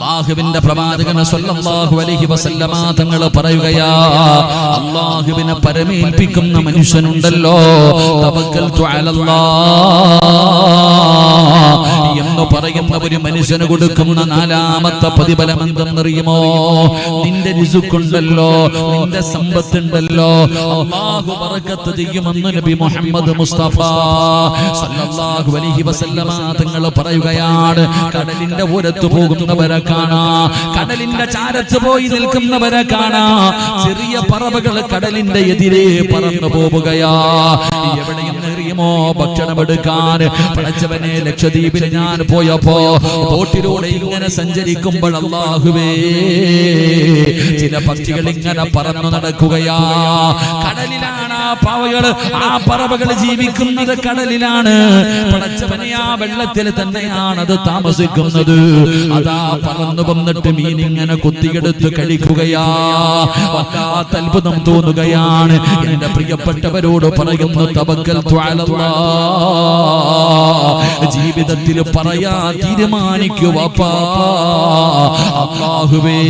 അല്ലാഹുവിന്റെ പ്രവാചകൻ സ്വല്ലല്ലാഹു അലൈഹി വസല്ലമ തങ്ങൾ പറയുകയാ, അല്ലാഹുവിനെ പരമേൽപ്പിക്കുന്ന മനുഷ്യനുണ്ടല്ലോ, തവക്കൽതു അലല്ലാഹ് എന്ന് പറയുന്ന ഒരു മനുഷ്യന് കൊടുക്കുന്ന നാലാമത്തെ പ്രതിഫലം എന്തെന്നറിയുമോ? നിന്റെ റിസ്ഖുണ്ടല്ലോ, നിന്റെ സമ്പത്തുണ്ടല്ലോ, അല്ലാഹു ബറക്കത്ത് ചെയ്യുമെന്ന് നബി മുഹമ്മദ് മുസ്തഫ സല്ലല്ലാഹു അലൈഹി വസല്ലമ തങ്ങൾ പറയുകയാണ്. കടലിന്റെ ഓരത്ത് പോകുന്നവരെ കാണാ, കടലിന്റെ ചാരത്ത് പോയി നിൽക്കുന്നവരെ കാണാ, ചെറിയ പറവകൾ കടലിന്റെ എതിരെ പറന്നു പോവുകയാ. എവിടെയെന്ന് അറിയുമോ? ഭക്ഷണമെടുക്കാൻ. പടച്ചവനെ, ലക്ഷദ്വീപിൽ ഞാൻ പോയപ്പോ ബോട്ടിലൂടെ ഇങ്ങനെ സഞ്ചരിക്കുമ്പോൾ അല്ലാഹുവേ, ചില പക്ഷികൾ ഇങ്ങനെ പറന്നു നടക്കുകയാ. കടലിലാണ് ആ പാവകൾ, ആ പറവകൾ ജീവിക്കുന്നത് കടലിലാണ്. പടച്ചവനെ, ആ വെള്ളത്തിൽ തന്നെയാണ് അത് താമസിക്കുന്നത്. അതാ പറന്നു വന്നിട്ട് മീൻ ഇങ്ങനെ കുത്തിയെടുത്ത് കഴിക്കുകയാ. വല്ലാത്ത അത്ഭുതം തോന്നുകയാണ്. എന്റെ പ്രിയപ്പെട്ടവരോട് പറയുന്നു, തവക്കൽതു അലല്ലാഹ്. ജീവിതത്തിൽ പറയാ തീരുമാനിക്കുക, അല്ലാഹുവേ,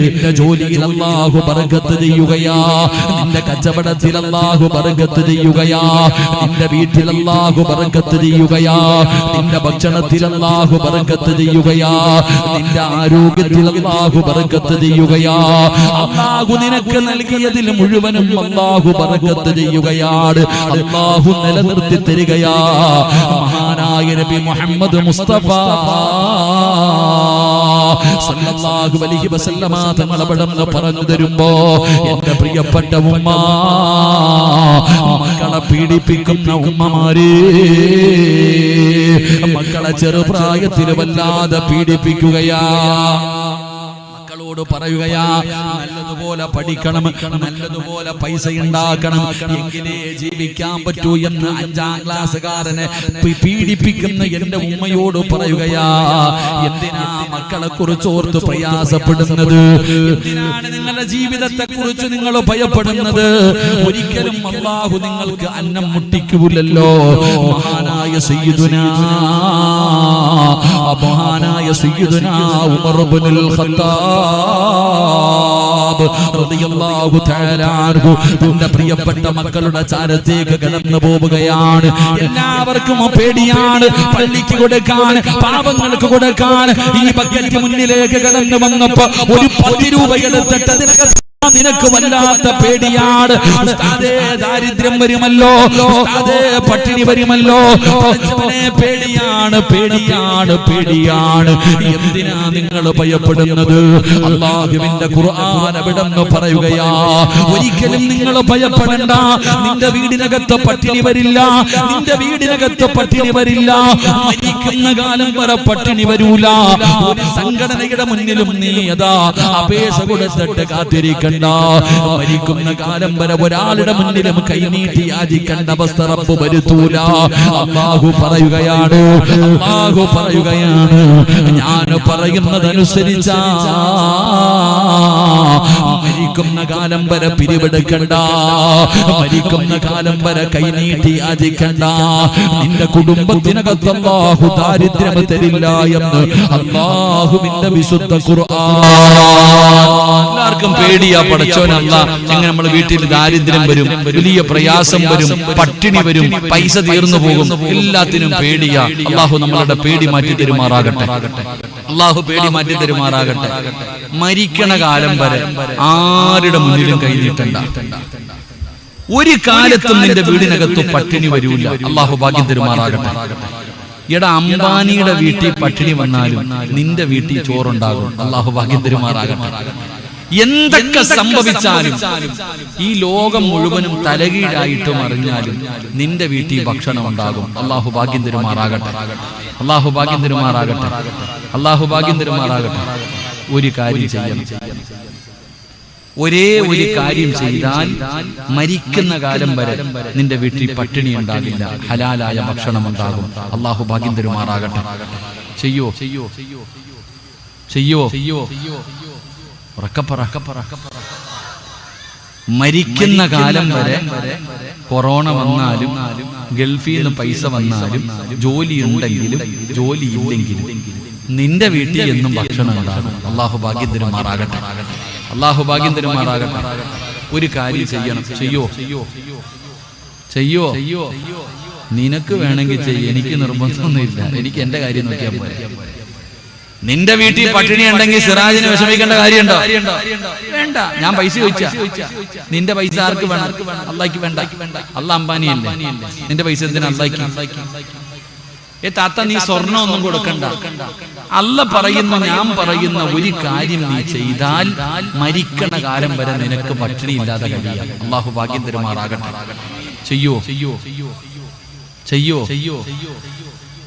നിന്റെ ജോലിയിൽ അല്ലാഹു ബർക്കത്ത് ചെയ്യുകയാ, നിന്റെ കച്ചവടത്തിൽ അല്ലാഹു ബർക്കത്ത് ചെയ്യുകയാ, നിന്റെ വീട്ടിൽ അല്ലാഹു ബർക്കത്ത് ചെയ്യുകയാ, നിന്റെ ഭക്ഷണത്തിൽ അല്ലാഹു ബർക്കത്ത് ചെയ്യുകയാ, നിന്റെ ആരോഗ്യത്തിൽ അല്ലാഹു ബർക്കത്ത് ചെയ്യുകയാ. അല്ലാഹു നിനക്ക് നൽകിയതിൽ മുഴുവനും അല്ലാഹു ബർക്കത്ത് ചെയ്യുകയാണ്. അല്ലാഹു നിലനിർത്തി തരികയാ. മഹാനായ നബി മുഹമ്മദ് മുസ്തഫ സല്ലല്ലാഹു അലൈഹി വസല്ലമ തങ്ങൾ അവിടുന്ന് പറഞ്ഞു തരുമ്പോ, എന്റെ പ്രിയപ്പെട്ട ഉമ്മ, മക്കളെ പീഡിപ്പിക്കുന്ന ഉമ്മമാരെ, മക്കളെ ചെറുപ്രായത്തിൽ വല്ലാതെ പീഡിപ്പിക്കുകയാ. മക്കളോട് പറയുകയാ, നല്ലതുപോലെ പഠിക്കണം, നല്ലതുപോലെ പൈസ ഉണ്ടാക്കണം, എങ്കിലേ ജീവിക്കാൻ പറ്റൂ എന്ന് 5ാം ക്ലാസ്സുകാരനെ പീഡിപ്പിക്കുന്ന എന്റെ ഉമ്മയോട് പറയുകയാ. എന്തിനാ മക്കളെ കുറിച്ച് ഓർത്ത് പ്രയാസപ്പെടുന്നത്? എന്തിനാണ് നിങ്ങളുടെ ജീവിതത്തെ കുറിച്ച് നിങ്ങൾ ഭയപ്പെടുന്നത്? ഒരിക്കലും അല്ലാഹു നിങ്ങൾക്ക് അന്നം മുട്ടിക്കൂലല്ലോ. മഹാനായ സയ്യിദുനാ ഉമർ ഇബ്നുൽ ഖത്താബ് റളിയല്ലാഹു തആല അൻഹു തന്റെ പ്രിയപ്പെട്ട മക്കളുടെ ചാരത്തേക്ക് കടന്നു പോവുകയാണ്. എല്ലാവർക്കും പേടിയാണ്. പള്ളിക്ക് കൊടുക്കാൻ, പാപങ്ങൾക്ക് കൊടുക്കാൻ ഈ ബക്കറ്റ് മുന്നിലേക്ക് കടന്നു വന്നപ്പോ ഒരു 10 രൂപ എടുത്തിട്ട് നിനക്ക് വല്ലാത്ത പേടിയാണ്. ഉസ്താദേ, ദാരിദ്ര്യം വരുമല്ലോ, ഉസ്താദേ, പട്ടിണി വരുമല്ലോ. പേടിയാണ്, പേടിയാണ്, പേടിയാണ്. എന്തിനാ നിങ്ങൾ ഭയപ്പെടുന്നത്? അല്ലാഹുവിന്റെ ഖുർആൻ അവിടെന്ന് പറയുകയാ, ഒരിക്കലും നിങ്ങൾ ഭയപ്പെടണ്ട. നിന്റെ വീടിനകത്ത് പട്ടിണി വരില്ല, നിന്റെ വീടിനകത്ത് പട്ടിണി വരില്ല. മരിക്കുന്ന കാലം വരെ പട്ടിണി വരൂല. ഒരു സംഘടനയുടെ മുന്നിലും നീ അതാ അപേക്ഷ കൊടുത്തിട്ട് കാത്തിരിക്കണം. മരിക്കുന്ന കാലം വരെ ഒരാളുടെ മുന്നിലും കൈനീട്ടി യാചിക്കേണ്ട അവസ്ഥ റബ്ബ് വരുത്തൂല. അല്ലാഹു പറയുകയാണ്, അല്ലാഹു പറയുകയാണ്, ഞാൻ പറയുന്നതനുസരിച്ച മരിക്കുന്ന കാലം വരെ പിരിവെടുക്കണ്ട, മരിക്കുന്ന കാലം വരെ കൈനീട്ടി യാചിക്കണ്ട. നിന്റെ കുടുംബത്തിനകത്ത് അല്ലാഹു ദാരിദ്ര്യം തരില്ല എന്ന് അല്ലാഹുവിന്റെ വിശുദ്ധ ഖുർആൻ. എല്ലാവർക്കും പേടിയാ, പടച്ചോനല്ല, എങ്ങനെ നമ്മുടെ വീട്ടിൽ ദാരിദ്ര്യം വരും, വലിയ പ്രയാസം വരും, പട്ടിണി വരും, പൈസ തീർന്നു പോകും, എല്ലാത്തിനും പേടിയാ. അല്ലാഹു നമ്മളുടെ പേടി മാറ്റി തരുമാറാകട്ടെ. അല്ലാഹു പേടി മാറ്റി തരുമാറാകട്ടെ. മരിക്കണ കാലം വരെ ആരുടെ മുന്നിലും കൈനീട്ടണ്ട. ഒരു കാലത്തും നിന്റെ വീടിനകത്ത് പട്ടിണി വരൂല. അല്ലാഹു ഭാഗ്യം തരുമാറാകട്ടെ. എടാ, അംബാനിയുടെ വീട്ടിൽ പട്ടിണി വന്നാലും നിന്റെ വീട്ടിൽ ചോറുണ്ടാകും. അല്ലാഹു ഭാഗ്യം തരുമാറാകട്ടെ. എന്തൊക്കെ സംഭവിച്ചാലും, ഈ ലോകം മുഴുവനും തലകീഴായിട്ടും അറിഞ്ഞാലും നിന്റെ വീട്ടിൽ ഭക്ഷണം ഉണ്ടാകും. അല്ലാഹു ഭാഗ്യം തരുമാറാകട്ടെ. അല്ലാഹു ഭാഗ്യം തരുമാറാകട്ടെ. അല്ലാഹു ഭാഗ്യം തരുമാറാകട്ടെ. ഒരു കാര്യം ചെയ്യണം, ഒരേ ഒരു കാര്യം ചെയ്താൽ മരിക്കുന്ന കാലം വരെ നിന്റെ വീട്ടിൽ പട്ടിണി ഉണ്ടാകില്ല, ഹലാലായ ഭക്ഷണം ഉണ്ടാകും. അല്ലാഹു ഭാഗ്യം തരുമാറാകട്ടെ. ചെയ്യോ ചെയ്യോ ചെയ്യോ ചെയ്യോ മരിക്കുന്ന കാലം വരെ കൊറോണ വന്നാലും, ഗൾഫിൽ നിന്ന് പൈസ വന്നാലും, ജോലി ഉണ്ടെങ്കിലും ജോലി ഇല്ലെങ്കിലും നിന്റെ വീട്ടിൽ എന്നും ഭക്ഷണം ഉണ്ടാകും. അള്ളാഹു ഭാഗ്യം തരുമാറാകട്ടെ. അള്ളാഹു ഭാഗ്യം തരുമാറാകട്ടെ. ഒരു കാര്യം ചെയ്യണം. ചെയ്യോ നിനക്ക് വേണമെങ്കിൽ ചെയ്യും, എനിക്ക് നിർബന്ധമൊന്നുമില്ല. എനിക്ക് എന്റെ കാര്യം നോക്കിയാൽ പോലെ. നിന്റെ വീട്ടിൽ പട്ടിണി ഉണ്ടെങ്കിൽ സിറാജിന് വിഷമിക്കേണ്ട കാര്യമുണ്ടോ? വേണ്ട. ഞാൻ പൈസ ചോദിച്ചാ, നിന്റെ പൈസ ആർക്ക് വേണം? അള്ളാഹ്ക്ക് വേണ്ട. അള്ളാഹ് അംബാനിയല്ലേ, നിന്റെ പൈസ എന്തിനാ അള്ളാഹ്ക്ക്? താത്ത, നീ സ്വർണ്ണം ഒന്നും കൊടുക്കണ്ട. അള്ളാഹ് പറയുന്ന, ഞാൻ പറയുന്ന ഒരു കാര്യം നീ ചെയ്താൽ മരിക്കണ കാലം വരെ നിനക്ക് പട്ടിണി ഇല്ലാതെ കഴിയാം. അള്ളാഹു ഭാഗ്യം തരുമാറാകട്ടെ. ചെയ്യോ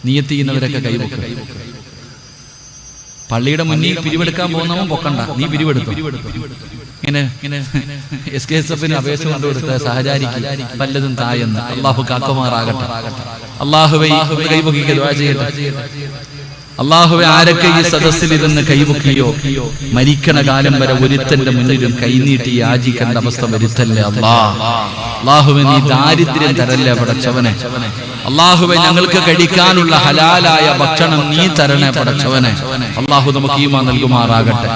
നിയത്ത് ചെയ്യുന്നവരൊക്കെ കൈവെക്ക. പള്ളിയുടെ മുന്നിൽ പിരിവെടുക്കാൻ പോകുന്നവൻ പൊക്കണ്ട, നീ പിരിവെടുത്തു. ഇങ്ങനെ SKSF-ന് അപേക്ഷ കൊണ്ടുകൊടുത്ത സഹചാരിക്ക് പലതും തായെന്ന്. അള്ളാഹു കാക്കുമാറാകട്ടെ. അള്ളാഹുവേ കൈവെക്കുക, ദുആ ചെയ്യട്ടെ. അള്ളാഹുവേ, ആരൊക്കെ ഈ സദസ്സിൽ ഇരുന്ന് കൈവെക്കുകയോ മരിക്കണ കാലം വരെ ഒരുത്തന്റെ മുന്നിലും കൈനീട്ടി യാചിക്കേണ്ട അവസ്ഥ വരുത്തല്ലേ അള്ളാഹുവേ. നീ ദാരിദ്ര്യം തരല്ലേ പടച്ചവനെ. അള്ളാഹുവേ, ഞങ്ങൾക്ക് കഴിക്കാനുള്ള ഹലാലായ ഭക്ഷണം നീ തരണേ പടച്ചവനെ. അള്ളാഹു നമുക്ക് ഈമാൻ നൽകുമാറാകട്ടെ.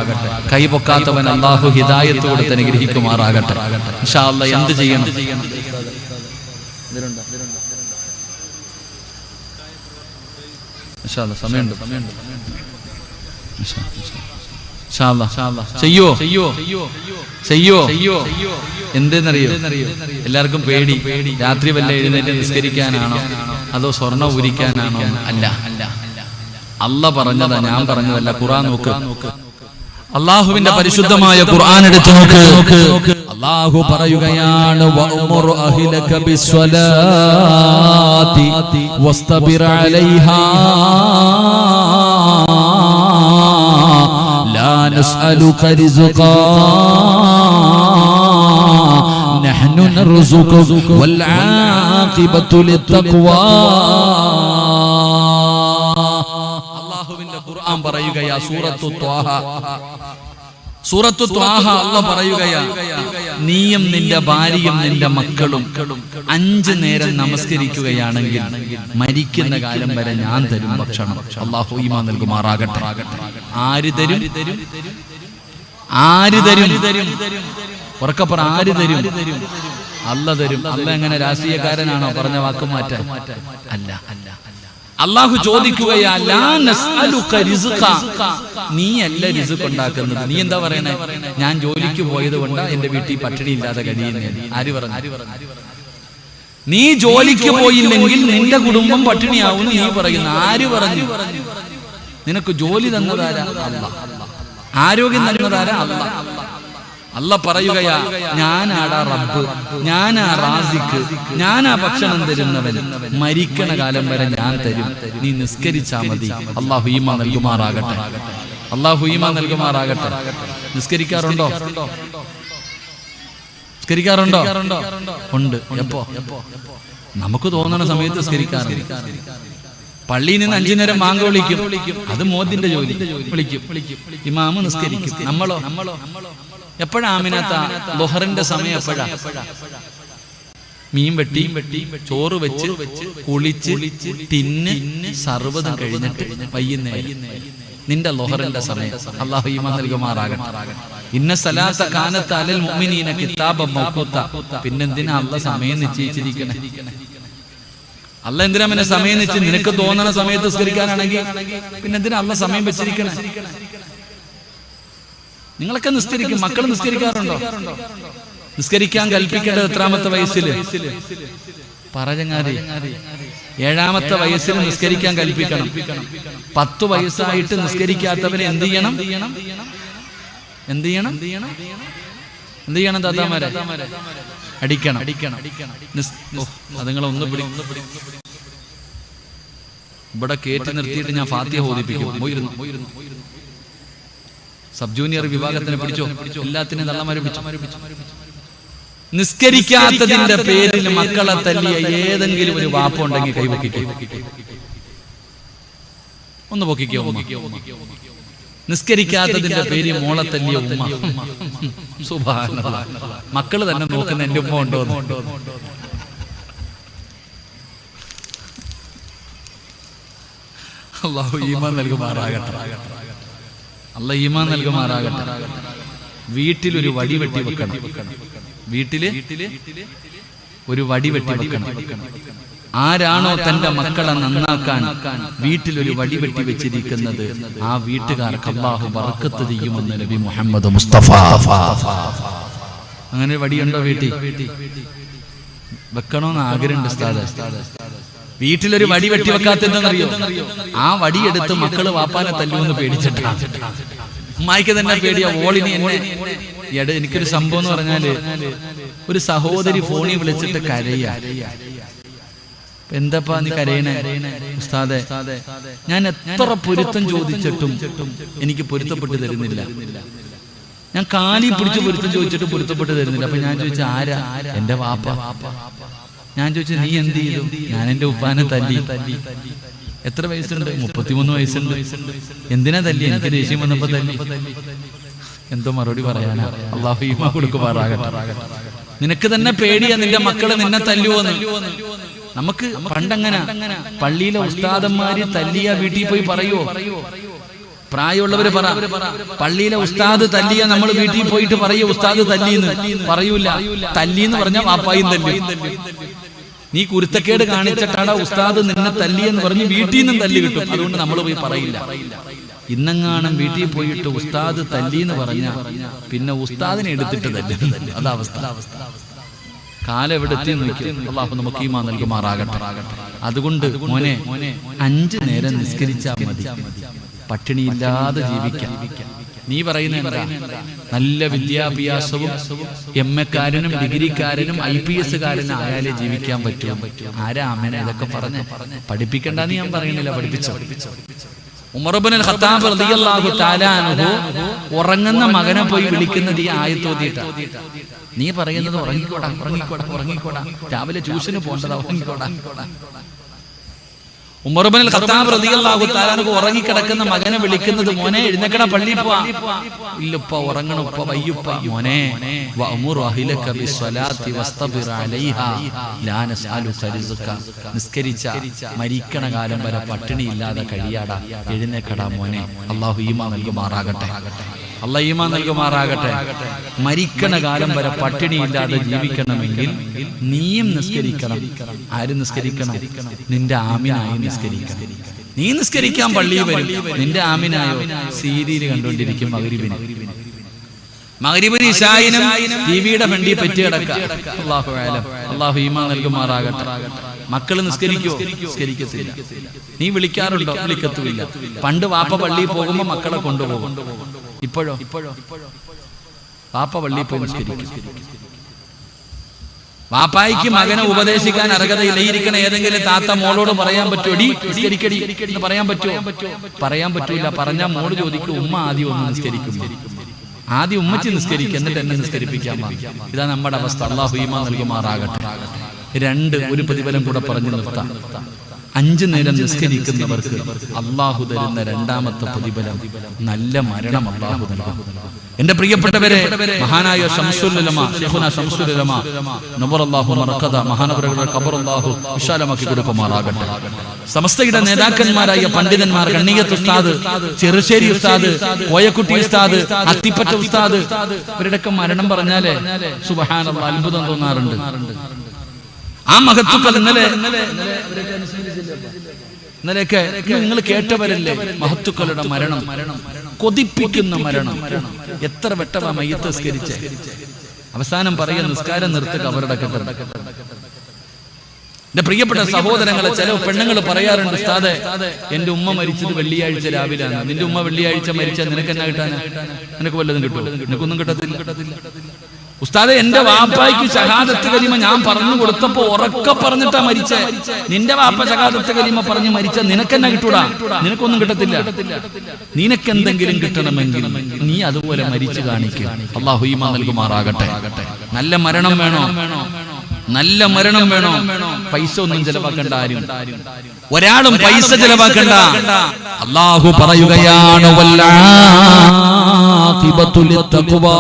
കൈപൊക്കാത്തവൻ അള്ളാഹു ഹിദായത്ത് കൊടുത്ത് അനുഗ്രഹിക്കുമാറാകട്ടെ. ഇൻഷാ അല്ലാഹ് എന്ത് ചെയ്യണം? സമയമുണ്ട്. ചെയ്യോ എന്തെന്നറിയോ? എല്ലാവർക്കും പേടി. രാത്രി വല്ല എഴുന്നേറ്റ് നിസ്കരിക്കാനാണോ അതോ സ്വർണ്ണം ഊരിക്കാനാണോ? അല്ല, അല്ലാഹ് പറഞ്ഞതാ, ഞാൻ പറഞ്ഞതല്ല. ഖുർആൻ നോക്ക്. അള്ളാഹുവിന്റെ പരിശുദ്ധമായ ഖുർആൻ എടുത്തു നോക്ക്. അള്ളാഹു പറയുകയാണ്, വഅ്മുർ അഹ്ലക ബിസ്സലാത്തി വസ്തബിർ അലൈഹാ ലാ നസ്അലുക റിസ്ഖാ നഹ്നു നർസുഖുക വൽ ആഖിബത്തു ലിത്തഖ്വാ. അള്ളാഹുവിന്റെ ഖുർആൻ പറയുകയാ, സൂറത്തു ത്വാഹ അല്ലാഹ് പറയുകയാ, നീയും നിന്റെ ഭാര്യയും നിന്റെ മക്കളും 5 നേരം നമസ്കരിക്കുകയാണെങ്കിൽ മരിക്കുന്ന കാലം വരെ ഞാൻ തരും ഭക്ഷണം. അല്ലാഹു ഈമാൻ നൽകുമാറാകട്ടെ. ആര് തരും? ഉറക്കപ്പറ, ആര് തരും? അല്ലാഹ് തരും. അല്ലാഹ് എങ്ങനെ രാഷ്ട്രീയക്കാരനാണോ പറഞ്ഞ വാക്ക് മാറ്റാൻ? അല്ല. അള്ളാഹു ചോദിക്കുകയാ, ലാ നസ്അലുക റിസ്ഖാ. നീ അല്ല റിസ്ഖ് ഉണ്ടാക്കുന്നത്. നീ എന്താ പറയണേ? ഞാൻ ജോലിക്ക് പോയത് കൊണ്ടാ എന്റെ വീട്ടിൽ പട്ടിണി ഇല്ലാതെ കഴിയുന്നത്. ആര് പറഞ്ഞു? നീ ജോലിക്ക് പോയില്ലെങ്കിൽ നിന്റെ കുടുംബം പട്ടിണിയാവുന്നു നീ പറയുന്നു. ആര് പറഞ്ഞു? നിനക്ക് ജോലി തന്നതാരാ? അല്ലാഹ്. ആരോഗ്യം തന്നതാരാ? അല്ലാഹ്. അല്ലാഹ് പറയുകയാ, ഞാനാടാ റബ്ബ്, ഞാനാ റാസിഖ്, ഞാനാ ഭക്ഷണം തരുന്നവൻ. മരിക്കണ കാലം വരെ ഞാൻ തരും. നീ നിസ്കരിച്ചാ മതി. അല്ലാഹു ഈമാൻ നൽകുമാറാകട്ടെ. അല്ലാഹു ഈമാൻ നൽകുമാറാകട്ടെ. നിസ്കരിക്കാറുണ്ടോ? ഉണ്ട്. എപ്പോ? നമുക്ക് തോന്നണ സമയത്ത് നിസ്കരിക്കാറുണ്ട്. പള്ളിയിൽ നിന്ന് 5 നേരം ബാങ്ക് വിളിക്കും. അത് മോദിന്റെ ജോലി. വിളിക്കും, ഇമാമ് നിസ്കരിക്കും. നമ്മളോ? എപ്പോഴാ ആമിനത്ത ളുഹറിന്റെ സമയം? എപ്പോഴാ? മീൻ വെട്ടി ചോറ് വെച്ച് കുളിച്ച് തിന്ന് സർവ്വതും കഴിഞ്ഞിട്ട് വൈകുന്നേരം നിന്റെ ളുഹറിന്റെ സമയം. അല്ലാഹു ഈമാൻ നൽകുമാറാകട്ടെ. ഇന്ന സലാത്ത കാനത്ത് അലൽ മുഅ്മിനീന കിതാബൻ മൗഖൂത. പിന്നെന്തിനാ അല്ലാഹ് സമയം നിശ്ചയിച്ചിരിക്കണേ? അല്ലാഹ് എന്തിനാ പിന്നെ സമയം നിശ്ചയിച്ച്? നിനക്ക് തോന്നണ സമയത്ത് നിസ്കരിക്കാനാണെങ്കിൽ പിന്നെന്തിനാ അല്ലാഹ് സമയം വെച്ചിരിക്കണേ? നിങ്ങളൊക്കെ നിസ്കരിക്കും. മക്കൾ നിസ്കരിക്കാറുണ്ടോ? നിസ്കരിക്കാൻ കൽപ്പിക്കേണ്ടത് എത്രാമത്തെ വയസ്സിൽ? പറചങ്ങാതി 7ാമത്തെ വയസ്സിൽ നിസ്കരിക്കാൻ കൽപ്പിക്കണം. 10 വയസ്സായിട്ട് നിസ്കരിക്കാത്തവരെ എന്ത് ചെയ്യണം? താത്താമാരെ? അടിക്കണം. അതുങ്ങളെ ഒന്ന് ഇവിടെ കേറ്റി നിർത്തിയിട്ട് ഞാൻ ഫാത്തിഹ ഓതിപ്പിക്കും. പോയിരുന്നു. സബ് ജൂനിയർ വിഭാഗത്തിനെ പിടിച്ചോ, എല്ലാത്തിനും തള്ളമാരെ പിടിച്ചു. നിസ്കരിക്കാത്തതിന്റെ പേരിൽ മക്കളെ തല്ലിയ ഏതെങ്കിലും ഒരു വാപ്പ ഉണ്ടെങ്കിൽ കൈവക്കിക്കോ, ഒന്ന് പൊക്കിക്കോ. നിസ്കരിക്കാത്തതിന്റെ പേര് മോളെ തല്ലിയ ഉമ്മ. സുബ്ഹാനല്ലാഹ്. മക്കള് തന്നെ നോക്കുന്ന എന്റെ ഉമ്മ ഉണ്ടോ? അല്ലാഹു ഈമാൻ നൽകുമാറാകട്ടെ. അല്ലാഹു ഈമാൻ നൽകുമാറാകട്ടെ. വീട്ടിലൊരു വടി വെട്ടി വെക്കണം. വീട്ടില് ഒരു വടി വെട്ടി വെക്കണം. ആരാണോ തന്റെ മക്കളെ നന്നാക്കാൻ വീട്ടിലൊരു വടി വെട്ടി വെച്ചിരിക്കുന്നത്, ആ വീട്ടുകാർക്ക് അല്ലാഹു ബർക്കത്ത് ചെയ്യുമെന്ന് നബി മുഹമ്മദ് മുസ്തഫ. അങ്ങനെ വടിയുണ്ടോ വീട്ടിൽ? വെക്കണോന്ന് ആഗ്രഹമുണ്ട് ഉസ്താദേ. വീട്ടിലൊരു വടി വെട്ടി വെക്കാത്തെന്തെന്നറിയോ? ആ വടിയെടുത്ത് മക്കള് വാപ്പാനെ തല്ലുമെന്ന് പേടിച്ചിട്ടാണ്. ഉമ്മായിക്ക് തന്നെ പേടിയാ. ഓളിനി എന്നെ എനിക്കൊരു സംഭവം എന്ന് പറഞ്ഞാല്, ഒരു സഹോദരി ഫോണിൽ വിളിച്ചിട്ട് കരയാ. എന്താപ്പാ നീ കരയണേ? ഉസ്താദേ, ഞാൻ എത്ര പൊരുത്തം ചോദിച്ചിട്ടും എനിക്ക് പൊരുത്തപ്പെട്ട് തരുന്നില്ല. ഞാൻ കാലി പിടിച്ച് പൊരുത്തം ചോദിച്ചിട്ട് പൊരുത്തപ്പെട്ട് തരുന്നില്ല. അപ്പൊ ഞാൻ ചോദിച്ചു, ആരാ? എന്റെ വാപ്പ. ഞാൻ ചോദിച്ചു, നീ എന്ത് ചെയ്തു? ഞാൻ എന്റെ ഉപ്പാനെ തല്ലി. എത്ര വയസ്സുണ്ട്? 33 വയസ്സുണ്ട്. എന്തിനാ തല്ലി? എനിക്ക് ദേഷ്യം വന്നപ്പോ തല്ലി. എന്തോ മറുപടി പറയാനാ? അല്ലാഹു ഈമാൻ കൊടുക്കുമാറാകട്ടെ. നിനക്ക് തന്നെ പേടിയാ നിന്റെ മക്കള് നിന്നെ തല്ലുവോന്ന്. നമുക്ക് പണ്ടങ്ങനെ പള്ളിയിലെ ഉസ്താദന്മാര് തല്ലിയ വീട്ടിൽ പോയി പറയുവോ? പ്രായമുള്ളവര് പറ, പള്ളിയിലെ ഉസ്താദ് തല്ലിയ നമ്മൾ വീട്ടിൽ പോയിട്ട് പറയോ ഉസ്താദ് തല്ലിന്ന്? പറയൂല. തല്ലിന്ന് പറഞ്ഞ വാപ്പായും തല്ലി. നീ കുരുത്തക്കേട് കാണിച്ചിട്ടാണ് ഉസ്താദ് നിന്നെ തല്ലിയെന്ന് പറഞ്ഞ് വീട്ടിൽ നിന്നും തല്ലി കിട്ടും. അതുകൊണ്ട് നമ്മൾ പോയി പറയില്ല. ഇന്നെങ്ങാനും വീട്ടിൽ പോയിട്ട് ഉസ്താദ് തല്ലിന്ന് പറഞ്ഞ പിന്നെ ഉസ്താദിനെ എടുത്തിട്ട് തല്ലും. അതവസ്ഥ. കാലം എവിടെത്തി നോക്കി. അല്ലാഹു നമുക്ക് ഈമാൻ നൽകുമാറാകട്ടെ. അതുകൊണ്ട് മോനെ, 5 നേരം നിസ്കരിച്ചാൽ മതി, പട്ടിണിയില്ലാതെ ജീവിക്കാം. നീ പറയുന്ന എന്താ? നല്ല വിദ്യാഭ്യാസവും MA-കാരനും ഡിഗ്രിക്കാരനും IPS കാരനും ആയാലേ ജീവിക്കാൻ പറ്റും. ആരാ അമ്മേനെ ഇതൊക്കെ പറഞ്ഞ് പഠിപ്പിക്കണ്ടെന്ന് ഞാൻ പറയണില്ല, പഠിപ്പിച്ചോ. ഉമർ ഇബ്നുൽ ഖത്താബ് റളിയല്ലാഹു തആല അൻഹു ഉറങ്ങുന്ന മകനെ പോയി വിളിക്കുന്നത് ഈ ആയത്ത് ഓതിയിട്ടാ. നീ പറയുന്നത് ഉറങ്ങിക്കോടാ, ഉറങ്ങിക്കോടാ, ഉറങ്ങിക്കോടാ, രാവിലെ ട്യൂഷന് പോകണ്ടതാ, ഉറങ്ങിക്കോടാ. ഉമർ ഇബ്നുൽ ഖത്താബ് റളിയല്ലാഹു തആല അൻഹു ഉറങ്ങിക്കിടക്കുന്ന മകനെ വിളിക്കുന്നത്, മോനെ എഴുന്നേക്കടാ, പള്ളിയിൽ പോവാ. ഇല്ലപ്പ, ഉറങ്ങണപ്പ, വയ്യുപ്പ. മോനെ, വഅമുർ അഹ്ലക ബിസ്സലാത്തി വസ്തബിർ അലൈഹാ ലാ നസ്അലുക റിസ്ക. നിസ്കരിച്ച മരിക്കണ കാലം വരെ പട്ടിണി ഇല്ലാതെ കഴിയാടാ, എഴുന്നേക്കടാ മോനെ. അല്ലാഹു ഈമാൻ നൽകുമാറാകട്ടെ. അല്ലാഹു ഈമാൻ നൽകുമാറാകട്ടെ. മരിക്കണ കാലം വരെ പട്ടിണി ഇല്ലാതെ ജീവിക്കണമെങ്കിൽ നീയും നിസ്കരിക്കണം. ആരും നിസ്കരിക്കണം? നിന്റെ ആമിനായി നിസ്കരിക്കണം. നീ നിസ്കരിക്കാൻ പള്ളിയിൽ വരും, നിന്റെ ആമിനായോ സീരിയൽ കണ്ടുകൊണ്ടിരിക്കും. മഗ്രിബിന് ഇശായിനും ടിവിയുടെ വണ്ടി പറ്റി കിടക്കാം. അല്ലാഹു അലം. അല്ലാഹു ഈമാൻ നൽകുമാറാകട്ടെ. മക്കള് നിസ്കരിക്കോ? നിസ്കരിക്കത്തില്ല. നീ വിളിക്കാറുണ്ടോ? വിളിക്കത്തുമില്ല. പണ്ട് വാപ്പ പള്ളിയിൽ പോകുമ്പോ മക്കളെ കൊണ്ടുപോകും. ഇപ്പോഴോ? വാപ്പ പള്ളിയിൽ പോയി നിസ്കരിക്കും. വാപ്പായിക്ക് മകനെ ഉപദേശിക്കാൻ അർഹതയില്ല. ഇരിക്കണ ഏതെങ്കിലും താത്ത മോളോട് പറയാൻ പറ്റുമോ? ഡി നിസ്കരിക്കടി എന്ന് പറയാൻ പറ്റുമോ? പറയാൻ പറ്റൂല. പറഞ്ഞാൽ മോള് ചോദിക്കും, ഉമ്മ ആദ്യം ഒന്ന് നിസ്കരിക്കും. ആദ്യം ഉമ്മച്ചി നിസ്കരിക്കും, എന്നിട്ട് എന്നെ നിസ്കരിപ്പിക്കാൻ. ഇതാ നമ്മുടെ അവസ്ഥ. അല്ലാഹു ഈമാൻ നൽകുമാറാകട്ടെ. 2 ഒരു പ്രതിഫലം കൂടെ പറഞ്ഞു നിർത്താം. 5 നേരം നിസ്കരിക്കുന്നവർക്ക് അല്ലാഹു തരുന്ന 2ാമത്തെ പ്രതിഫലം നല്ല മരണം അല്ലാഹു നൽകും. എന്റെ പ്രിയപ്പെട്ടവരെ, മഹാനായ ശംസുൽ ഉലമ, ശൈഖുന ശംസുൽ ഉലമ നബറല്ലാഹു മർഖദ, മഹാനവറുകളുടെ ഖബർ അല്ലാഹു വിശാലമാക്കി കൊടുക്കുമാറാകട്ടെ. സമസ്തയുടെ നേതാക്കന്മാരായ പണ്ഡിതന്മാർ, കണ്ണിയത്ത് ഉസ്താദ്, ചെറുശ്ശേരി ഉസ്താദ്, കോയക്കുട്ടി ഉസ്താദ്, അത്തിപ്പറ്റ ഉസ്താദ്, ഇവരുടെയൊക്കെ മരണം പറഞ്ഞാലേ സുബ്ഹാനല്ലാഹ് അത്ഭുതം തോന്നാറുണ്ട്. ആ മഹത്തുക്കൾ ഇന്നലെയൊക്കെ നിങ്ങൾ കേട്ടവരല്ലേ? മഹത്തുക്കളുടെ മരണം, കൊതിപ്പിക്കുന്ന മരണം. എത്ര വെട്ടവാ മയ്യത്ത് നിസ്കരിച്ച് അവസാനം പറയുന്ന നിസ്കാരം നിർത്തുക അവരുടെ കെട്ട. എന്റെ പ്രിയപ്പെട്ട സഹോദരങ്ങളെ, ചില പെണ്ണുങ്ങൾ പറയാറുണ്ട്, ഉസ്താദേ എന്റെ ഉമ്മ മരിച്ചത് വെള്ളിയാഴ്ച രാവിലാണ്. നിന്റെ ഉമ്മ വെള്ളിയാഴ്ച മരിച്ചാൽ നിനക്ക് എന്നാ കിട്ടാനാ? നിനക്ക് വല്ലതും കിട്ടുമോ? നിനക്കൊന്നും കിട്ടത്തില്ല. ഉസ്താദെ, എന്റെ വാപ്പായ്ക്ക് ഷഹാദത്ത് കലിമ ഞാൻ പറഞ്ഞു കൊടുത്തപ്പോ ഉറക്കെ പറഞ്ഞിട്ടാ മരിച്ചേ. നിന്റെ വാപ്പ ഷഹാദത്ത് കലിമ പറഞ്ഞ് മരിച്ച നിനക്കെന്നാ കിട്ടൂടാ? നിനക്കൊന്നും കിട്ടത്തില്ല. നിനക്കെന്തെങ്കിലും കിട്ടണമെങ്കിൽ നീ അതുപോലെ മരിച്ചു കാണിക്കുക. അല്ലാഹു ഈമാൻ നൽകുമാറാകട്ടെ. നല്ല മരണം വേണോ? നല്ല മരണം വേണോ? പൈസ ഒന്നും ചെലവാക്കണ്ട. ആരും ഒരാളും പൈസ ചെലവാക്കണ്ട. അല്ലാഹു പറയുകയാണ്, വല്ലാഖിബത്തു ലിത്തഖ്വാ.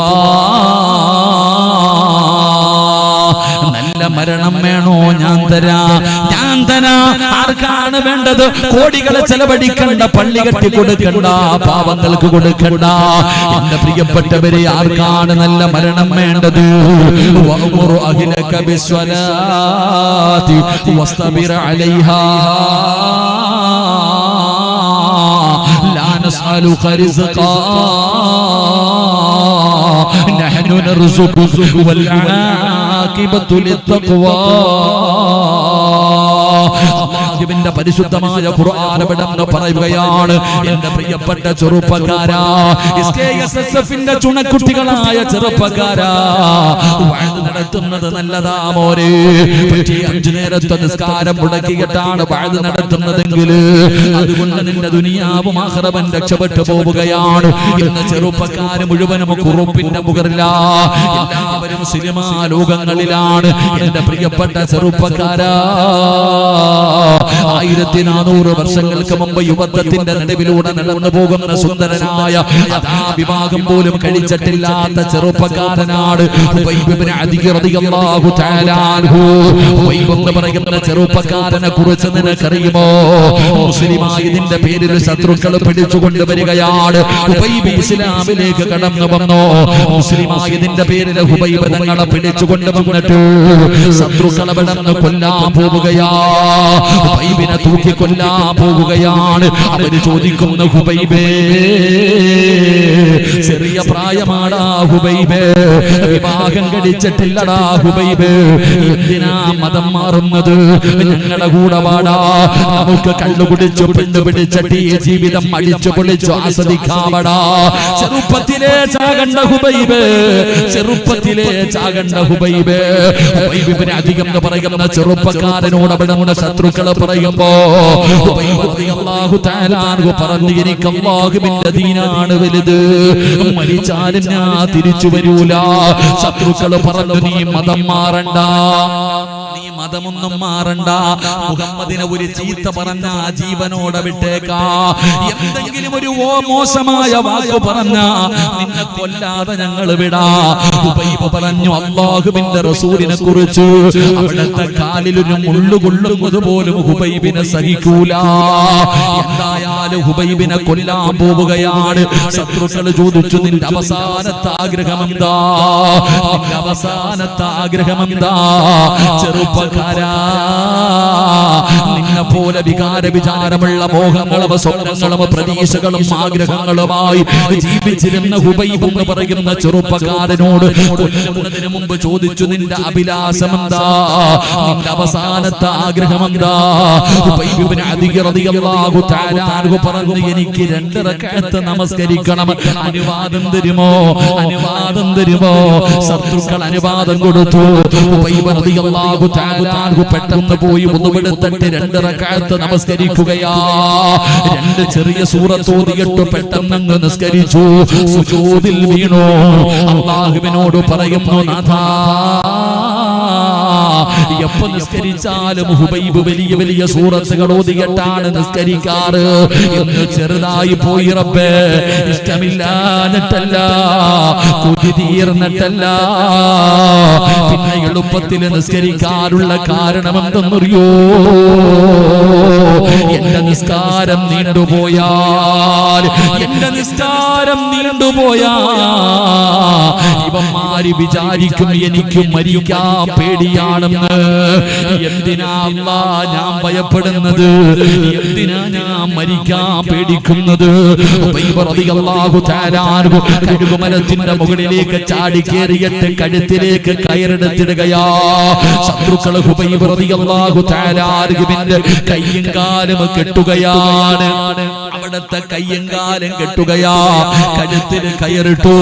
നല്ല മരണം വേണോ? ഞാൻ തരാം. ആർക്കാണ് വേണ്ടത്? കോടികളെ ചെലവഴിക്കണ്ട, പള്ളി കെട്ടി കൊടുക്കണ്ട, പാവങ്ങൾക്ക് കൊടുക്കണ്ട. എന്റെ പ്രിയപ്പെട്ടവരെ, ആർക്കാണ് നല്ല മരണം വേണ്ടത്? വഅ്മുറു അഹ്ലക ബിസ്സലാത്തി വസ്തബിർ അലൈഹാ ലാ നസ്അലുക റിസ്ഖാ നഹ്നു നർസുഖുക വൽ ആഖിബത്തു ലിത്തഖ്വാ. അല്ലാഹുവിന്റെ പരിശുദ്ധമായ ഖുർആൻ വിടന്ന് പറയുകയാണ്, എന്റെ പ്രിയപ്പെട്ട ചെറുപ്പക്കാരാ, SKSSFന്റെ ചുണക്കുട്ടികളായ ചെറുപ്പക്കാരാ, വഅദ് നടത്തുന്നത് നല്ലതാ മോരെ. പക്ഷേ 5 നേരത്തെ നിസ്കാരം മുടക്കിയിട്ടാണ് വഅദ് നടത്തുന്നതെങ്കിൽ അതുകൊണ്ട് നിന്റെ ദുനിയാവും ആഖിറവും രക്ഷപ്പെട്ടു പോവുകയാണ്. ഇന്ന് ചെറുപ്പക്കാർ മുഴുവനും കുറുപ്പിന്റെ മുകളിലാ, എല്ലാവരും സിനിമാ ലോകങ്ങളിലാണ്. എന്റെ പ്രിയപ്പെട്ട ചെറുപ്പക്കാരാ, 1400 വർഷങ്ങൾക്ക് മുമ്പ് യുവത്വത്തിന്റെ നടുവിലൂടെ നടന്നു പോകുന്ന സുന്ദരനായ അതാ വിവാഹം പോലും കഴിച്ചിട്ടില്ലാത്ത ചെറുപ്പക്കാരനാണ് ഉബൈബ് ഇബ്നു അദി റളിയല്ലാഹു തആല അൻഹു. ഉബൈബ് എന്ന് പറയുന്ന ചെറുപ്പക്കാരനെ കുറിച്ച് നിനക്കറിയുമോ? മുസ്ലിമായതിന്റെ പേരിൽ ശത്രുക്കൾ പിടിച്ചുകൊണ്ട് വരികയാണ്. ഉബൈബ് ഇസ്ലാമിലേക്ക് കടന്നു വന്നു. മുസ്ലിമായതിന്റെ പേരിൽ ഉബൈബ് തങ്ങളെ പിടിച്ചുകൊണ്ട് വന്നിട്ട് ശത്രുക്കളെ വിടന്ന് കൊല്ലാൻ പോവുകയാ. ഹുബൈബിനെ തൂക്കിക്കൊല്ലാൻ പോവുകയാണ്. അവര് ചോദിക്കുന്ന, ഹുബൈബേ, ചെറിയ പ്രായമാടാ ഹുബൈബേ, വിവാഹം കഴിച്ചിട്ടില്ലടാ ഹുബൈബേ, എന്തിനാ മതം മാറുന്നത്? ഞങ്ങളുടെ കൂടെ വാടാ, നമുക്ക് കള്ളുകുടിച്ചു പെണ്ണു പിടിച്ചിട്ട് ഈ ജീവിതം അടിച്ചു പൊളിച്ചു ആസ്വദിക്കാവടാ. ചെറുപ്പത്തിലെ ചാകണ്ട ഹുബൈബേ, ചെറുപ്പത്തിലെ ചാകണ്ട ഹുബൈബേ. ഹുബൈബ് ഇബ്നു അധികം എന്ന് പറയുന്ന ചെറുപ്പക്കാരനോട് അവിടെ ശത്രുക്കളെ പറയുമ്പോ റളിയല്ലാഹു തആല അൻഹു പറഞ്ഞു, എനിക്ക് അല്ലാഹുവിന്റെ ദീനാണ് വലുത്, മരിച്ചാലും ഞാൻ തിരിച്ചു വരൂല. ശത്രുക്കള് പറഞ്ഞു, നീ മതം മാറണ്ട, നീ മതമൊന്നും മാറണ്ട, മുഹമ്മദിനെ ഒരു ചീത്ത പറഞ്ഞ ജീവനോടെ വിട്ടേക്കാ, എന്തെങ്കിലും ഒരു മോശമായ വാക്ക് പറഞ്ഞ നിന്നെ കൊല്ലാതെ ഞങ്ങൾ വിടാ. ഉബൈബ് പറഞ്ഞു, അല്ലാഹുവിന്റെ റസൂലിനെ കുറിച്ച് അവിടുത്തെ കാലിലൊരു മുള്ളു കൊള്ളുന്നത് പോലും ഹുബൈബിനെ സഹിക്കൂല. എന്തായാലും ഹുബൈബിനെ കൊല്ലാൻ പോവുകയാണ്. ശത്രുക്കൾ ചോദിച്ചു, നിന്റെ അവസാനത്തെ ആഗ്രഹം എന്താ? നിന്റെ അവസാനത്തെ ആഗ്രഹം എന്താ? ചെറുപ്പക്കാരാ, നിന്നെ പോലെ വിചാരമുള്ള മോഹങ്ങളും സ്വപ്നങ്ങളും പ്രതീക്ഷകളും ആഗ്രഹങ്ങളുമായി ജീവിച്ചിരുന്ന ഹുബൈബ് എന്ന് പറയുന്ന ചെറുപ്പക്കാരനോട് കൊല്ലുന്നതിന് മുമ്പ് ചോദിച്ചു, നിന്റെ അഭിലാഷം എന്താ? നിന്റെ അവസാനത്തെ ആഗ്രഹം എന്താ? ഹുബൈബ് ഇബ്നു അദി റളിയല്ലാഹു തആല അൻഹു പറഞ്ഞു, എനിക്ക് 2 റക്അത്ത് നമസ്കരിക്കണം, അനുവാദം തരുമോ? അനുവാദം തരുമോ? ശത്രുക്കൾ അനുവാദം കൊടുത്തു. ഹുബൈബ് റളിയല്ലാഹു തആല അൻഹു പെട്ടെന്ന് പോയി ഉളുവെടുത്തിട്ട് 2 റക്അത്ത് നമസ്കരിക്കുകയാ. 2 ചെറിയ സൂറത്ത് ഓതിയിട്ട് പെട്ടെന്ന് അങ്ങ് നിസ്കരിച്ചു. സുജൂദിൽ വീണു. അല്ലാഹുവിനോട് പറയുന്നു, നാഥാ, എപ്പോ നിസ്കരിച്ചാലും ഹുബൈബ് വലിയ വലിയ സൂറത്തുകൾ ഓതിയിട്ടാണ് നിസ്കരിക്കാറ്. ഇന്ന് ചെറുതായി പോയി റബ്ബേ, ഇഷ്ടമില്ലാഞ്ഞിട്ടല്ല, കൊതി തീർന്നിട്ടല്ല, പിന്നെ എളുപ്പത്തിൽ നിസ്കരിക്കാനുള്ള കാരണം എന്തെന്നറിയോ? എന്റെ നിസ്കാരം നീണ്ടുപോയാൽ, എന്റെ നിസ്കാരം നീണ്ടുപോയാൽ ഇവന്മാര് വിചാരിക്കും എനിക്ക് മരിക്കാൻ പേടിയാണെന്ന്. എന്തിനാ അല്ലാഹ് ഞാൻ ഭയപ്പെടുന്നത്? എന്തിനാ ഞാൻ മരിക്കാൻ പേടിക്കുന്നത്? ഉബൈബ് റളിയല്ലാഹു തആല അൻഹു കഴുകുമരത്തിന്റെ മുകളിലേക്ക് ചാടി കയറിയിട്ട് കഴുത്തിലേക്ക് കയറെടുത്തിടുകയാ. ശത്രുക്കൾ ഉബൈബ് റളിയല്ലാഹു തആല അൻഹുവിന്റെ കയ്യും കാലും കെട്ടുകയാണ്. അവിടുത്തെ കയ്യും കാലും കെട്ടുകയാ. കഴുത്തിൽ കയറിട്ടു.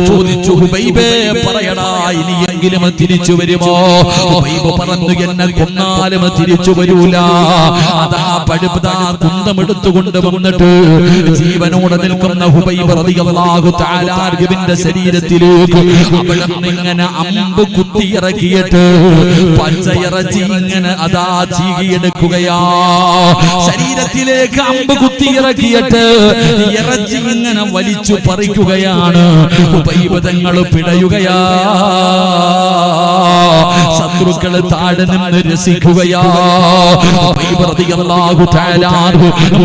ചോദിച്ചു, ഹുബൈബേ, പറയടാ, ഇനിയെങ്കിലും തിരിച്ചു വരുമോ? ഹുബൈബ് പറഞ്ഞു, എന്നെ കൊന്നാലും തിരിച്ചു വരൂല. അതാ പഴുതാ കുന്തമെടുത്തുകൊണ്ട് വന്നിട്ട് ജീവനോടെ നിൽക്കുന്ന ഹുബൈബ് റളിയല്ലാഹു തആല അൻഹുവിന്റെ ശരീരത്തിലേക്ക് അവിടെ ഇങ്ങനെ അമ്പ് കുത്തിയിറക്കിയിട്ട് പച്ചയിറച്ചി ഇങ്ങനെ അതാ ചീകിയെടുക്കുകയാ. ശരീരത്തിലേക്ക് അമ്പ് കുത്തിയിറക്കി പുറകിട്ട് ഇറച്ചി ഇങ്ങനെ വലിച്ചു പറിക്കുകയാണ്. ഹുബൈബ് തങ്ങൾ പിടയുകയാ. ശത്രുക്കള് താഴെ നിന്ന് രസിക്കുകയാ. ഹുബൈബ് റളിയല്ലാഹു തആല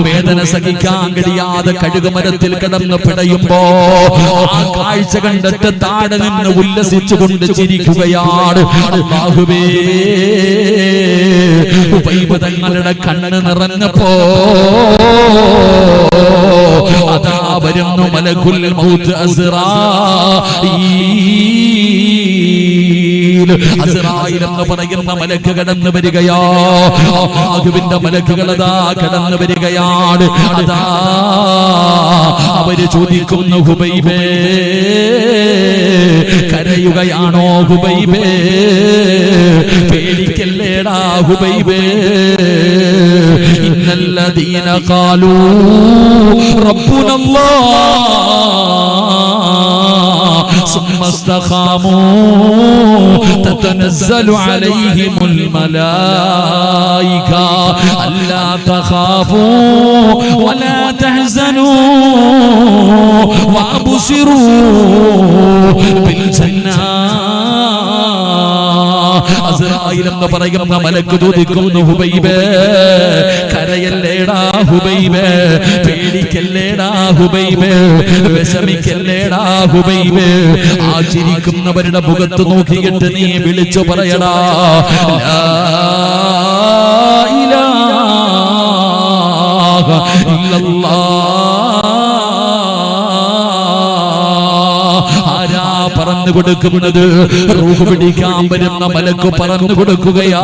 വേദന സഹിക്കാൻ കഴിയാതെ കഴുകുമരത്തിൽ കിടന്ന് പിടയുമ്പോ ആ കാഴ്ച കണ്ടിട്ട് താഴെ നിന്ന് ഉല്ലസിച്ചുകൊണ്ട് ചിരിക്കുകയാണ്. അല്ലാഹുവേ, ഹുബൈബ് തങ്ങളുടെ കണ്ണ് നിറഞ്ഞപ്പോ അതാ വരുന്നു മലക്കുൽ മൗത്ത് അസ്റായീൽ എന്ന് പറയുന്ന മലക്ക് കടന്നു വരികയാ. അല്ലാഹുവിന്റെ മലക്കുകൾ അതാ കടന്നു വരികയാണ്. അതാ അവര് ചോദിക്കുന്നു, ഹുബൈബേ കരയുകയാണോ? ഹുബൈബേ പേടിക്കല്ലേടാ ഹുബൈബേ. ഇന്നല്ലദീന ഖാലൂ റബ്ബുനല്ലാഹ് സുമ്മ ഇസ്തഖാമൂ തതനസ്സലു അലൈഹിമുൽ മലായിക അല്ലാ തഖാഫൂ വലാ തഹ്സനൂ വഅബ്ശിറൂ ബിൽ ജന്നാ. അസ്റായീൽ എന്ന് പറയുന്ന മലക്ക് ചോദിക്കുന്നു, ഹുബൈബേ കരയല്ലേടാ ഹുബൈബേ, പേടിക്കല്ലേടാ ഹുബൈബേ, വിഷമിക്കല്ലേടാ ഹുബൈബേ. ആ ചിരിക്കുന്നവരുടെ മുഖത്ത് നോക്കിയിട്ട് നീ വിളിച്ചു പറയടാ, ലാ ഇലാഹ ഇല്ലല്ലാഹ്. ആരാ പറഞ്ഞു കൊടുക്കുന്നത്? റൂഹ് പിടിക്കാൻ വരുന്ന മലക്ക് പറഞ്ഞു കൊടുക്കുകയാ.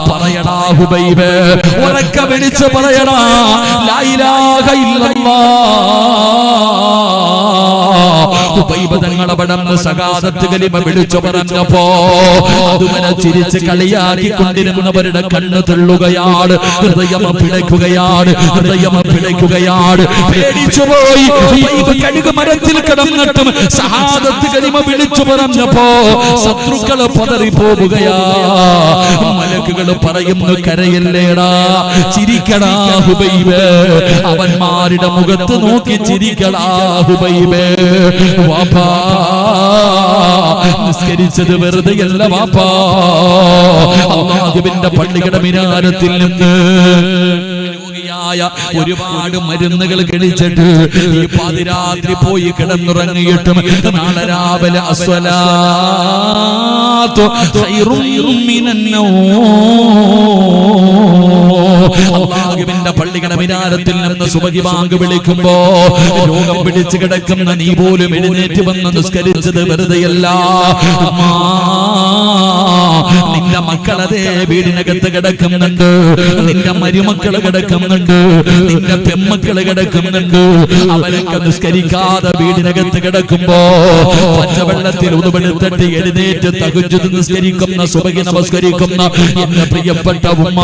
പറയടാ ഹുബൈബേ, ഉറക്കെ വിളിച്ച് പറയടാ, ലാ ഇലാഹ ഇല്ലല്ലാഹ്. ഹുബൈബ് തങ്ങളെ പടന്ന് സകാദത്ത് കലിമ വിളിച്ചു പറഞ്ഞപ്പോ അതുവരെ ചിരിച്ച് കളിയാക്കിക്കൊണ്ടിരുന്നവരുടെ കണ്ണ് തെള്ളുകയാണ്. ഹൃദയം പിടയ്ക്കുകയാണ്. ഹൃദയം പിടയ്ക്കുകയാണ്. പേടിച്ചുപോയി. കഴുകുമരത്തിൽ കിടന്നിട്ടും സഹാദത്ത് കലിമ വിളിച്ചു പറഞ്ഞപ്പോ ശത്രുക്കള് പതറിപ്പോവുകയാ. മലക്കുകൾ പറയുന്നു, കരയല്ലേടാ, ചിരിക്കടാ ഹുബൈബേ. അവന്മാരുടെ മുഖത്ത് നോക്കി ചിരിക്കടാ ഹുബൈബേ. വാപ്പാ, നിസ്കരിച്ചത് വെറുതെയല്ല വാപ്പാ. അല്ലാഹുവിന്റെ പള്ളിയുടെ മിനാരത്തിൽ നിന്ന് ഒരുപാട് മരുന്നുകൾ കഴിച്ചിട്ട് ഈ പാതിരാത്രി പോയി കിടന്നുറങ്ങിയിട്ടും നാളെ രാവിലെ അസ്വലാത്തു ഖൈറും മിനന്നൗം. അല്ലാഹുവിന്റെ പള്ളിയുടെ മിനാരത്തിൽ നിന്ന് സുബഹി ബാങ്ക് വിളിക്കുമ്പോ രോഗം പിടിച്ചു കിടക്കുന്ന നീ പോലും എഴുന്നേറ്റ് വന്ന് നിസ്കരിച്ചത് വെറുതെയല്ല. നിന്റെ മക്കളതേ വീടിനകത്ത് കിടക്കുന്നുണ്ട്, നിന്റെ മരുമക്കള് കിടക്കുന്നുണ്ട്, നിന്റെ പെമ്മക്കള് കിടക്കുന്നുണ്ട്. അവരൊക്കെ നിസ്കരിക്കാതെ വീടിനകത്ത് കിടക്കുമ്പോ പച്ചവെള്ളത്തിൽ ഉതുപെടുത്തിട്ട് എഴുന്നേറ്റ് തഹജ്ജുദ് നിസ്കരിക്കുന്ന, സുബഹി നമസ്കരിക്കുന്ന എന്റെ പ്രിയപ്പെട്ട ഉമ്മ,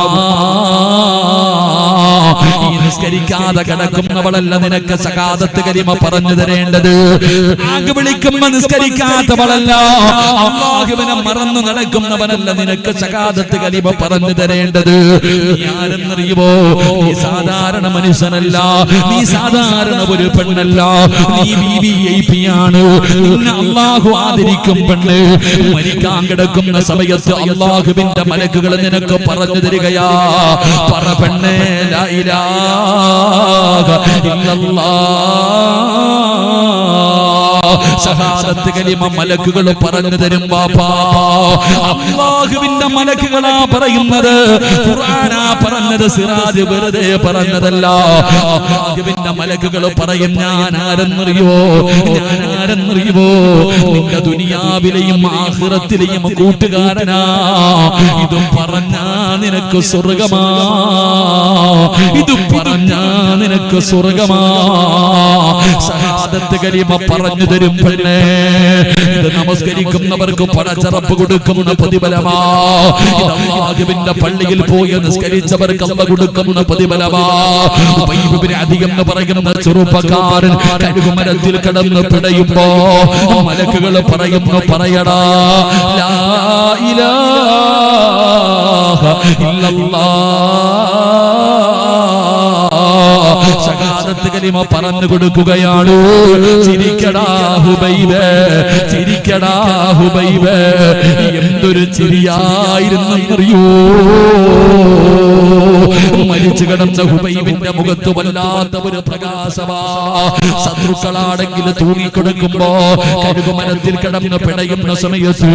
ഈ നിസ്കരിക്കാതെ കിടക്കുന്നവളല്ല നിനക്ക് സകാദത്ത് കലിമ പറഞ്ഞു തരേണ്ടത്. ആഗ് വിളിക്കുമ്പോ നിസ്കരിക്കാത്തവളല്ല, അല്ലാഹുവിനെ മറന്നു നടക്കുന്നവനല്ല നിനക്ക് സകാദത്ത് കലിമ പറഞ്ഞു തരേണ്ടത്. നീ ആരെന്നറിയുമോ? നീ സാധാരണ മനുഷ്യനല്ല, നീ സാധാരണ ഒരു പെണ്ണല്ല, നീ VIP ആണ്. നിന്നെ അല്ലാഹു ആദരിക്കും പെണ്ണ്. മരിക്കാൻ കിടക്കുന്ന സമയത്ത് അല്ലാഹുവിന്റെ മലക്കുകൾ നിനക്ക് പറഞ്ഞു തരികയാ, പറ പെണ്ണേ, ലാ ഇലാഹ ഇല്ലല്ലാഹ്. ഷഹാദത്ത് കലിമ മലക്കുകൾ പറഞ്ഞു തരും വാപ്പാ. അല്ലാഹുവിന്റെ മലക്കുകളാ പറയുന്നത്, ഖുർആനാ പറഞ്ഞത്, സിറാജ് വെറുതെ പറഞ്ഞതല്ല. അല്ലാഹുവിന്റെ മലക്കുകൾ പറയും, ഞാൻ ആരെന്നറിയോ? ഞാൻ ആരെന്നറിയോ? നിന്റെ ദുനിയാവിലെയും ആഖിറത്തിലെയും കൂട്ടുകാരനാ. ഇത് പറഞ്ഞാ നിനക്ക് സ്വർഗമാ, ഇത് പറഞ്ഞാ നിനക്ക് സ്വർഗമാ. ഷഹാദത്ത് കലിമ പറഞ്ഞു തരും പെണ്ണേ. ഇത് നമസ്കരിക്കുന്നവർക്ക് പടച്ചറപ്പ് കൊടുക്കുന്ന പ്രതിഫലമാ. ഇത് അല്ലാഹുവിന്റെ പള്ളിയിൽ പോയി നിസ്കരിച്ചവർക്ക് അല്ലാഹു കൊടുക്കുന്ന പ്രതിഫലമാ. ഉബയ്യ് ഇബ്നു അദി എന്ന് പറയുന്ന ചെറുപ്പക്കാരൻ കഴുകുമരത്തിൽ കിടന്ന് പിടയുമ്പോ മലക്കുകൾ പറയുന്നു, പറയടാ, ലാ ഇലാഹ ഇല്ലല്ലാഹ്. ഷഹാദത്ത് കലിമ പറഞ്ഞു കൊടുക്കുകയാണ്. ചിരിക്കടാ ഹുബൈബ്, ചിരിക്കടാ ഹുബൈബ്. എന്തൊരു ചിരിയായിരുന്നറിയോ. മരിച്ചു കിടന്ന ഹുബൈബിന്റെ മുഖത്ത് വല്ലാത്ത ഒരു പ്രകാശമാ. ശത്രുക്കളാണെങ്കിൽ തൂങ്ങിക്കൊടുക്കുമ്പോ കഴുകുമരത്തിൽ കിടന്ന് പിടയുന്ന സമയത്ത്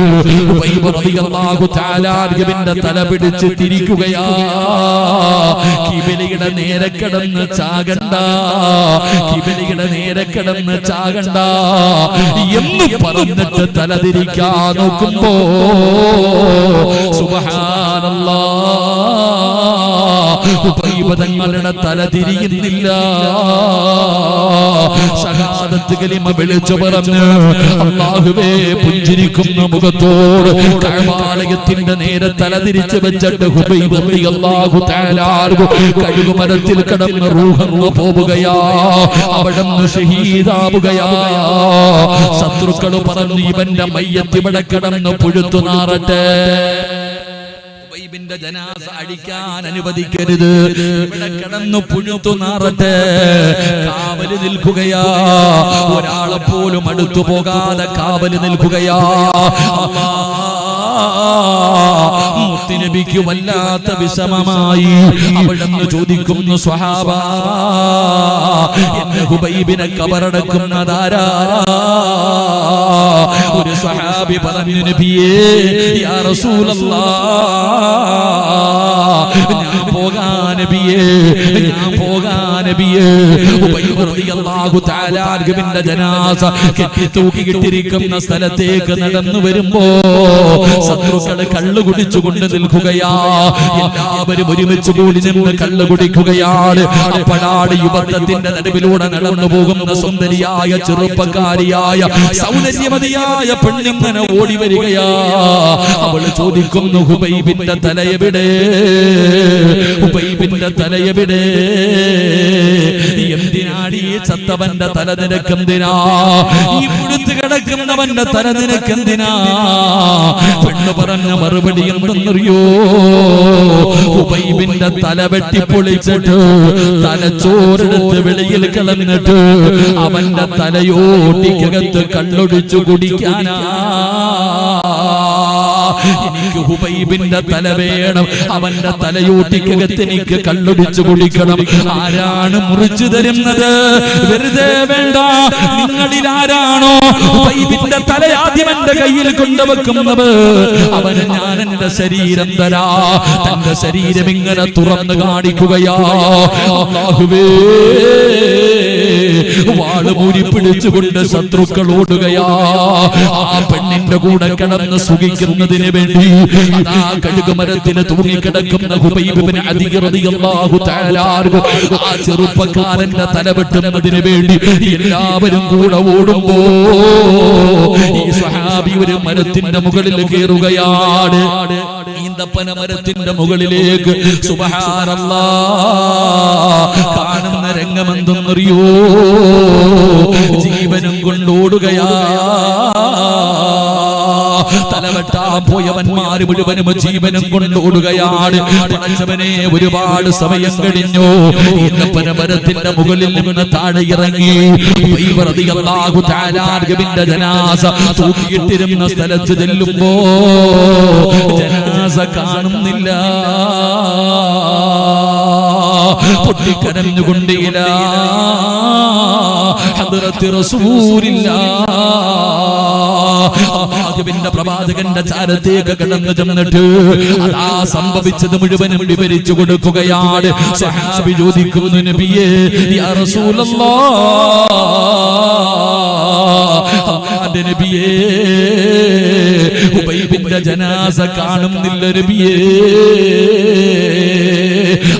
ഹുബൈബ് റളിയല്ലാഹു തആല അൻഹുവിന്റെ തല പിടിച്ച് തിരിക്കുകയാ. കിബിലയുടെ നേരെ കിടന്ന് ചാകണ്ട, കിബിലയുടെ നേരെ കിടന്ന് ചാകണ്ട എന്ന് പറഞ്ഞിട്ട് തല തിരിക്കാൻ നോക്കുമ്പോ സുബ്ഹാനല്ലാഹ് ഹുബൈബ് തങ്ങളുടെ തല തിരിയുന്നില്ല. ഷഹാദത്ത് കലിമ വിളിച്ചു പറഞ്ഞ് അല്ലാഹുവേ പുഞ്ചിരിക്കുന്ന മുഖത്തോട് കഅബാലയത്തിന്റെ നേരെ തല തിരിച്ചു വെച്ചിട്ട് ഹുബൈബ് റളിയല്ലാഹു തആല കഴുകുമരത്തിൽ കിടന്ന് റൂഹ് പോവുകയാ. അവിടുന്ന് ഷഹീദാവുകയാ. ശത്രുക്കൾ പറഞ്ഞു ഇവന്റെ മയ്യത്ത് ഇവിടെ കിടന്ന് പുഴുത്തു നാറട്ടെ, ഹുബൈബിന്റെ ജനാസ അടിക്കാൻ അനുവദിക്കരുത്, ഇവിടെ കിടന്നു പുഴുത്തു നാറട്ടെ. കാവല് നിൽക്കുകയാ. ഒരാളെ പോലും അടുത്തു പോകാതെ കാവല് നിൽക്കുകയാ. മുത്തുനബിക്ക് വല്ലാത്ത വിഷമമായി. അവിടുന്ന് ചോദിക്കുന്നു സ്വഹാബ, എന്നെ ഹുബൈബിനെ കബറടക്കുന്നതാരാ? ഒരു സ്വഹാബി പറഞ്ഞു നബിയേ യാ റസൂലല്ലാഹ്, ഞാൻ പോകാ നബിയേ, ഞാൻ പോകാ നബിയേ. ഹുബൈബ് റളിയല്ലാഹു തആല അൻഹുവിന്റെ ജനാസ കെട്ടി തൂക്കിയിട്ടിരിക്കുന്ന സ്ഥലത്തേക്ക് നടന്നു വരുമ്പോ ശത്രുക്കള് കള്ളു കുടിച്ചുകൊണ്ട് നിൽക്കുകയാ. എല്ലാവരും ഒരുമിച്ച് കൂടി നിന്ന് കള്ളു കുടിക്കുകയാണ്. അപ്പോഴാണ് യുവത്വത്തിന്റെ നടുവിലൂടെ നടന്നു പോകുന്ന സുന്ദരിയായ ചെറുപ്പക്കാരിയായ സൗന്ദര്യമതിയായ പെണ്ണിങ്ങനെ ഓടി വരികയാ. അവള് ചോദിക്കുന്നു ഹുബൈബിന്റെ തലയെവിടെ, ഹുബൈബിന്റെ തലയെവിടെ? എന്തിനാടി ചത്തവന്റെ തല നിനക്കെന്തിനാ? ഈ പുഴുത്ത് കിടക്കുന്നവന്റെ തല നിനക്കെന്തിനാ? പെണ്ണ് പറഞ്ഞ മറുപടി എന്തെന്നറിയോ? ഹുബൈബിന്റെ തല വെട്ടിപ്പൊളിച്ചിട്ട് തലച്ചോറെടുത്ത് വെളിയിൽ കളഞ്ഞിട്ട് അവന്റെ തലയോട്ടിക്കകത്ത് കള്ളൊഴിച്ചു കുടിക്കാനാ. എനിക്ക് ഹുബൈബിന്റെ തല വേണം, അവന്റെ തലയോട്ടിക്കകത്ത് എനിക്ക് കള്ളൊടിച്ചു കുടിക്കണം. ആരാണ് മുറിച്ചു തരുന്നത്? വെറുതെ വേണ്ട. നിങ്ങളിൽ ആരാണോ ഹുബൈബിന്റെ തല ആദ്യം എന്റെ കയ്യിൽ കൊണ്ടുവെക്കുന്നത് അവന് ഞാൻ എന്റെ ശരീരം തരാ. തന്റെ ശരീരം ഇങ്ങനെ തുറന്നു കാണിക്കുകയാ. അല്ലാഹുവേ, വാള് മൂരി പിടിച്ചുകൊണ്ട് ശത്രുക്കൾ ഓടുകയാ. ആ പെണ്ണിന്റെ കൂടെ കിടന്ന് സുഖിക്കുന്നതിന് വേണ്ടി ആ കഴുകുമരത്തിന് തൂങ്ങിക്കിടക്കുന്ന ഹുബൈബ് ഇബ്നു അദി റളിയല്ലാഹു തആല ആ ചെറുപ്പക്കാരന്റെ തല വെട്ടുന്നതിന് വേണ്ടി എല്ലാവരും കൂടെ ഓടുമ്പോ ഈ സ്വഹാബി ഒരു മരത്തിന്റെ മുകളിൽ കയറുകയാണ്. ഈന്തപ്പന മരത്തിന്റെ മുകളിലേക്ക് സുബ്ഹാനല്ലാഹ് കാണുന്ന രംഗമെന്തെന്നറിയോ? ജീവനും കൊണ്ടോടുകയാ. തലവെട്ടാൻ പോയവന്മാര് മുഴുവനും ജീവനും കൊണ്ടോടുകയാണ്. പടച്ചവനെ, ഒരുപാട് സമയം കഴിഞ്ഞു. ഈന്തപ്പന മരത്തിന്റെ മുകളിൽ നിന്ന് താഴെ ഇറങ്ങി ഹുബൈബ് റളിയല്ലാഹു തആല അൻഹുവിന്റെ ജനാസ തൂക്കിയിട്ടിരുന്ന സ്ഥലത്ത് ചെല്ലുമ്പോ ജനാസ കാണുന്നില്ല. പൊട്ടിക്കരഞ്ഞുകൊണ്ടില്ല ഹദ്റത്ത് റസൂലില്ലാഹ്. അല്ലാഹുവിന്റെ പ്രവാചകന്റെ ചാരത്തേക്ക് കടന്നു ചെന്നിട്ട് അതാ സംഭവിച്ചത് മുഴുവനും വിവരിച്ചു കൊടുക്കുകയാണ്. സ്വഹാബി ചോദിക്കുന്നു നബിയേ യാ റസൂലല്ലാഹ്, നബിയേ ഹുബൈബിന്റെ ജനാസ കാണുന്നില്ല നബിയേ.